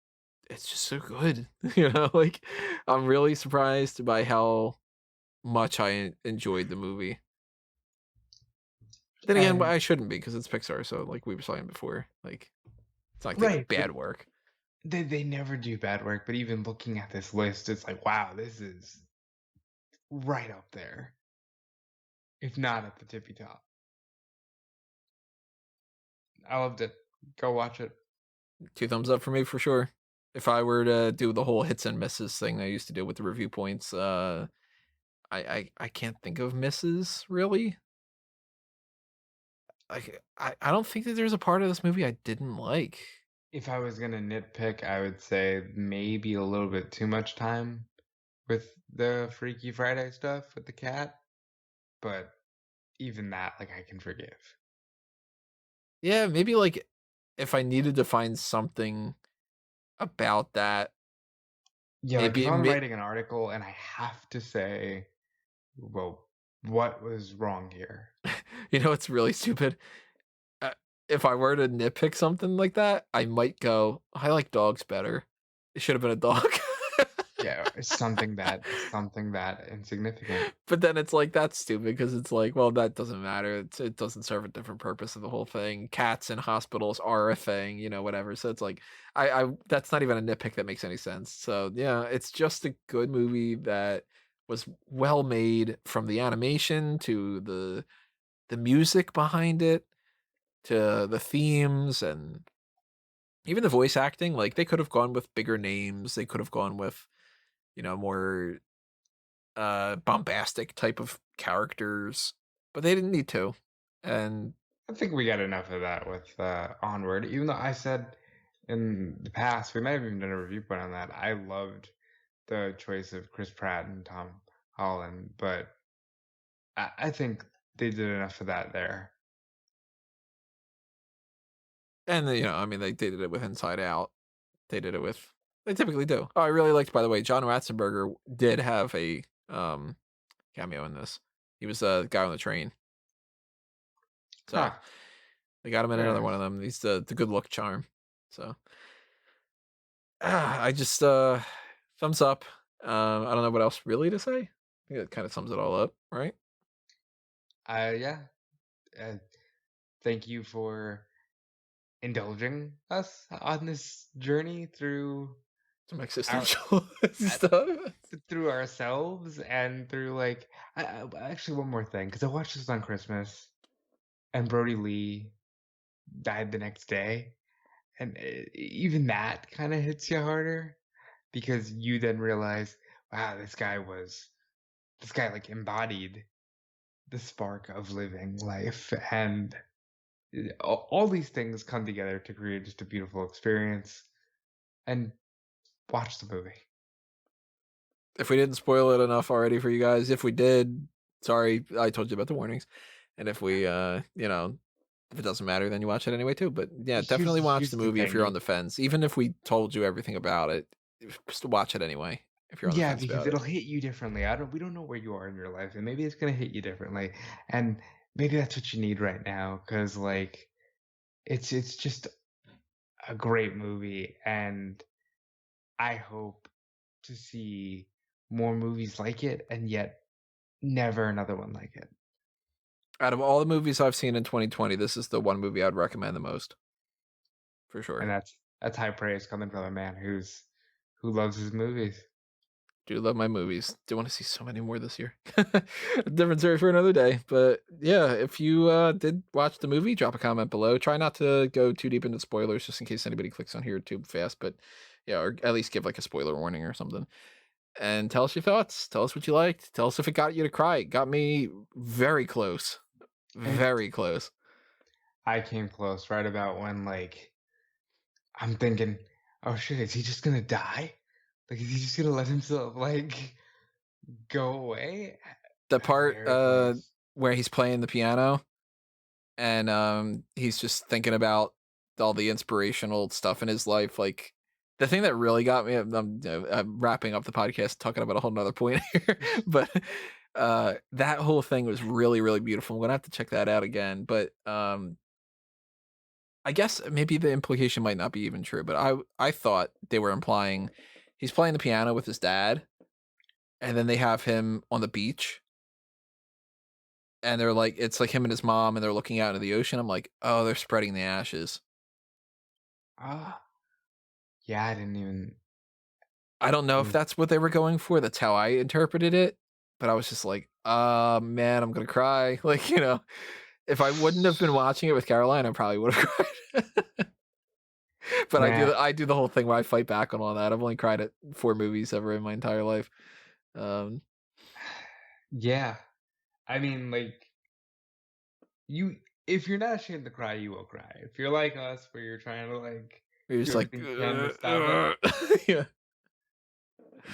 so good. You know, like I'm really surprised by how much I enjoyed the movie. Then again,
And
I shouldn't be because it's Pixar, so like we were saying before, like it's not like they do
right, but
bad work.
they never do bad work. But even looking at this list, it's like, wow, this is right up there, if not at the tippy top. I loved it. Go watch it.
2 thumbs up for me for sure. If I were to do the whole hits and misses thing I used to do with the review points, I can't think of misses really. Like I don't think that there's a part of this movie I didn't like.
If I was gonna nitpick, I would say maybe a little bit too much time with the Freaky Friday stuff with the cat, but even that, like, I can forgive.
Yeah, maybe like if I needed to find something about that,
Yeah, like if
maybe
I'm writing an article and I have to say, well, what was wrong here?
you know it's really stupid. Uh, if I were to nitpick something like that, I might go, I like dogs better. It should have been a dog.
Yeah, it's something that insignificant.
But then it's like, that's stupid because it's like, well, that doesn't matter. It doesn't serve a different purpose of the whole thing. Cats in hospitals are a thing, you know, whatever. So it's like, I that's not even a nitpick that makes any sense. So yeah, it's just a good movie that was well made from the animation to the music behind it to the themes and even the voice acting. Like they could have gone with bigger names. They could have gone with, you know, more bombastic type of characters, but they didn't need to. And
I think we got enough of that with Onward, even though I said in the past, we might have even done a review point on that. I loved the choice of Chris Pratt and Tom Holland, but I think they did enough of that there.
you know, I mean, they did it with Inside Out. They did it with. They typically do. Oh, I really liked, by the way, John Ratzenberger did have a cameo in this. He was the guy on the train, so
Huh,
they got him in
very
another one
nice.
of them. He's the good look charm. So I just thumbs up. I don't know what else really to say. I think it kind of sums it all up, right?
Yeah, uh, thank you for indulging us on this journey through
Some
our
existential
uh,
stuff.
through ourselves and through like actually one more thing because I watched this on Christmas and Brody Lee died the next day, and even that kind of hits you harder because you then realize, wow, this guy like embodied the spark of living life, and all these things come together to create just a beautiful experience. And watch the movie.
If we didn't spoil it enough already for you guys, if we did, sorry, I told you about the warnings. And if we, you know, if it doesn't matter, then you watch it anyway too. But yeah,
Here's
definitely watch the
here's the
movie if you're on
thing.
the fence. Even if we told you everything about it, just watch it anyway if you're on the
Yeah,
fence
because
about it.
it'll hit you differently. We don't know where you are in your life, and maybe it's gonna hit you differently. And maybe that's what you need right now, because like it's just a great movie, and I hope to see more movies like it, and yet never another one like it.
Out of all the movies I've seen in 2020, this is the one movie I'd recommend the most, for
And
sure.
that's high praise coming from a man who loves his movies.
Do love my movies. Do want to see so many more this year. Different story for another day. But yeah, if you did watch the movie, drop a comment below. Try not to go too deep into spoilers just in case anybody clicks on here too fast. But yeah, or at least give like a spoiler warning or something. And tell us your thoughts. Tell us what you liked. Tell us if it got you to cry. It got me very close.
It
Very close.
I came close right about when like I'm thinking, oh shit, is he just gonna die? Like is he just gonna let himself like go away?
The part
Very close.
where he's playing the piano and he's just thinking about all the inspirational stuff in his life. Like the thing that really got me, I'm wrapping up the podcast talking about a whole nother point here, but that whole thing was really really beautiful. I'm gonna have to check that out again. But I guess maybe the implication might not be even true, but I thought they were implying he's playing the piano with his dad, and then they have him on the beach, and they're like, it's like him and his mom, and they're looking out into the ocean. I'm like, oh, they're spreading the ashes.
Ah, yeah, I didn't even.
I don't know if
Mm.
that's what they were going for. That's how I interpreted it, but I was just like, man, I'm gonna cry. Like, if I wouldn't have been watching it with Caroline, I probably would have cried. But
Man,
I do the whole thing where I fight back on all that. I've only cried at 4 movies ever in my entire life. Um,
yeah. I mean, like you, if you're not ashamed to cry, you will cry. If you're like us, where you're trying to like
you're
do
just like,
everything you can to stop it,
yeah,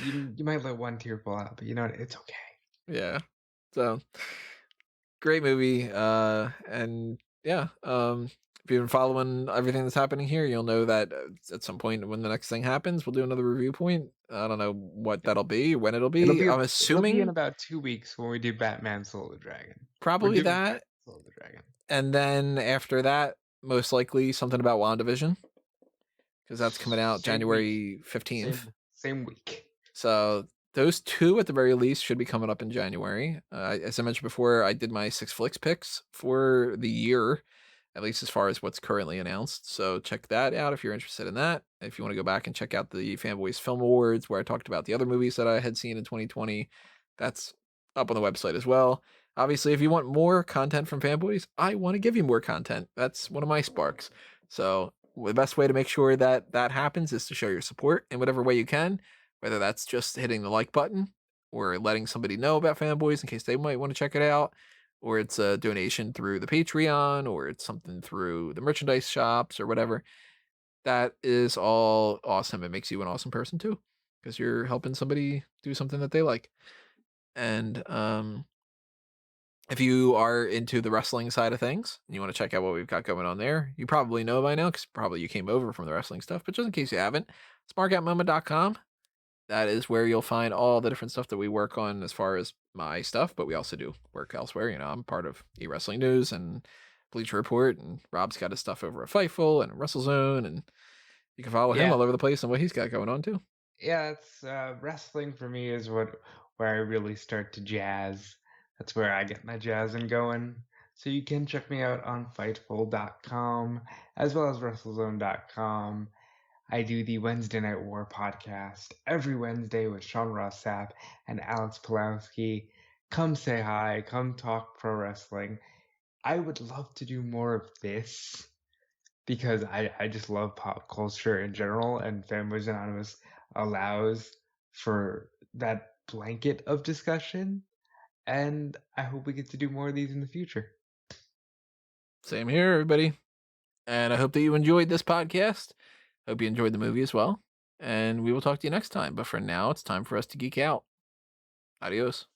you might let one tear fall out, but you know what? It's okay.
yeah. So great movie. And yeah, if you've been following everything that's happening here, you'll know that at some point when the next thing happens, we'll do another review point. I don't know what that'll be, when it'll be. I'm
It'll be in
assuming
about 2 weeks when we do Batman Soul of the Dragon. We're
probably
doing Batman
that.
Soul of the Dragon.
And then after that, most likely something about WandaVision, because that's coming out
Same week.
January 15th.
Same week.
So those two at the very least should be coming up in January. As I mentioned before, I did my 6 flicks picks for the year, at least as far as what's currently announced. So check that out if you're interested in that. If you want to go back and check out the Fanboys Film Awards, where I talked about the other movies that I had seen in 2020, that's up on the website as well. Obviously, if you want more content from Fanboys, I want to give you more content. That's one of my sparks. So the best way to make sure that that happens is to show your support in whatever way you can, whether that's just hitting the like button or letting somebody know about Fanboys in case they might want to check it out, or it's a donation through the Patreon, or it's something through the merchandise shops or whatever. That is all awesome. It makes you an awesome person too, because you're helping somebody do something that they like. And if you are into the wrestling side of things and you want to check out what we've got going on there, you probably know by now because probably you came over from the wrestling stuff. But just in case you haven't, smarkoutmoment.com. That is where you'll find all the different stuff that we work on as far as my stuff, but we also do work elsewhere. I'm part of eWrestling News and Bleacher Report, and Rob's got his stuff over at Fightful and WrestleZone, and you can follow him
Yeah.
all over the place and what he's got going on too.
Yeah, it's wrestling for me is where I really start to jazz. That's where I get my jazzing going. So you can check me out on Fightful.com as well as WrestleZone.com. I do the Wednesday Night War podcast every Wednesday with Sean Ross Sapp and Alex Pulowski. Come say hi, come talk pro wrestling. I would love to do more of this because I just love pop culture in general, and Fanboys Anonymous allows for that blanket of discussion. And I hope we get to do more of these in the future.
Same here, everybody. And I hope that you enjoyed this podcast. Hope you enjoyed the movie as well. And we will talk to you next time. But for now, it's time for us to geek out. Adios.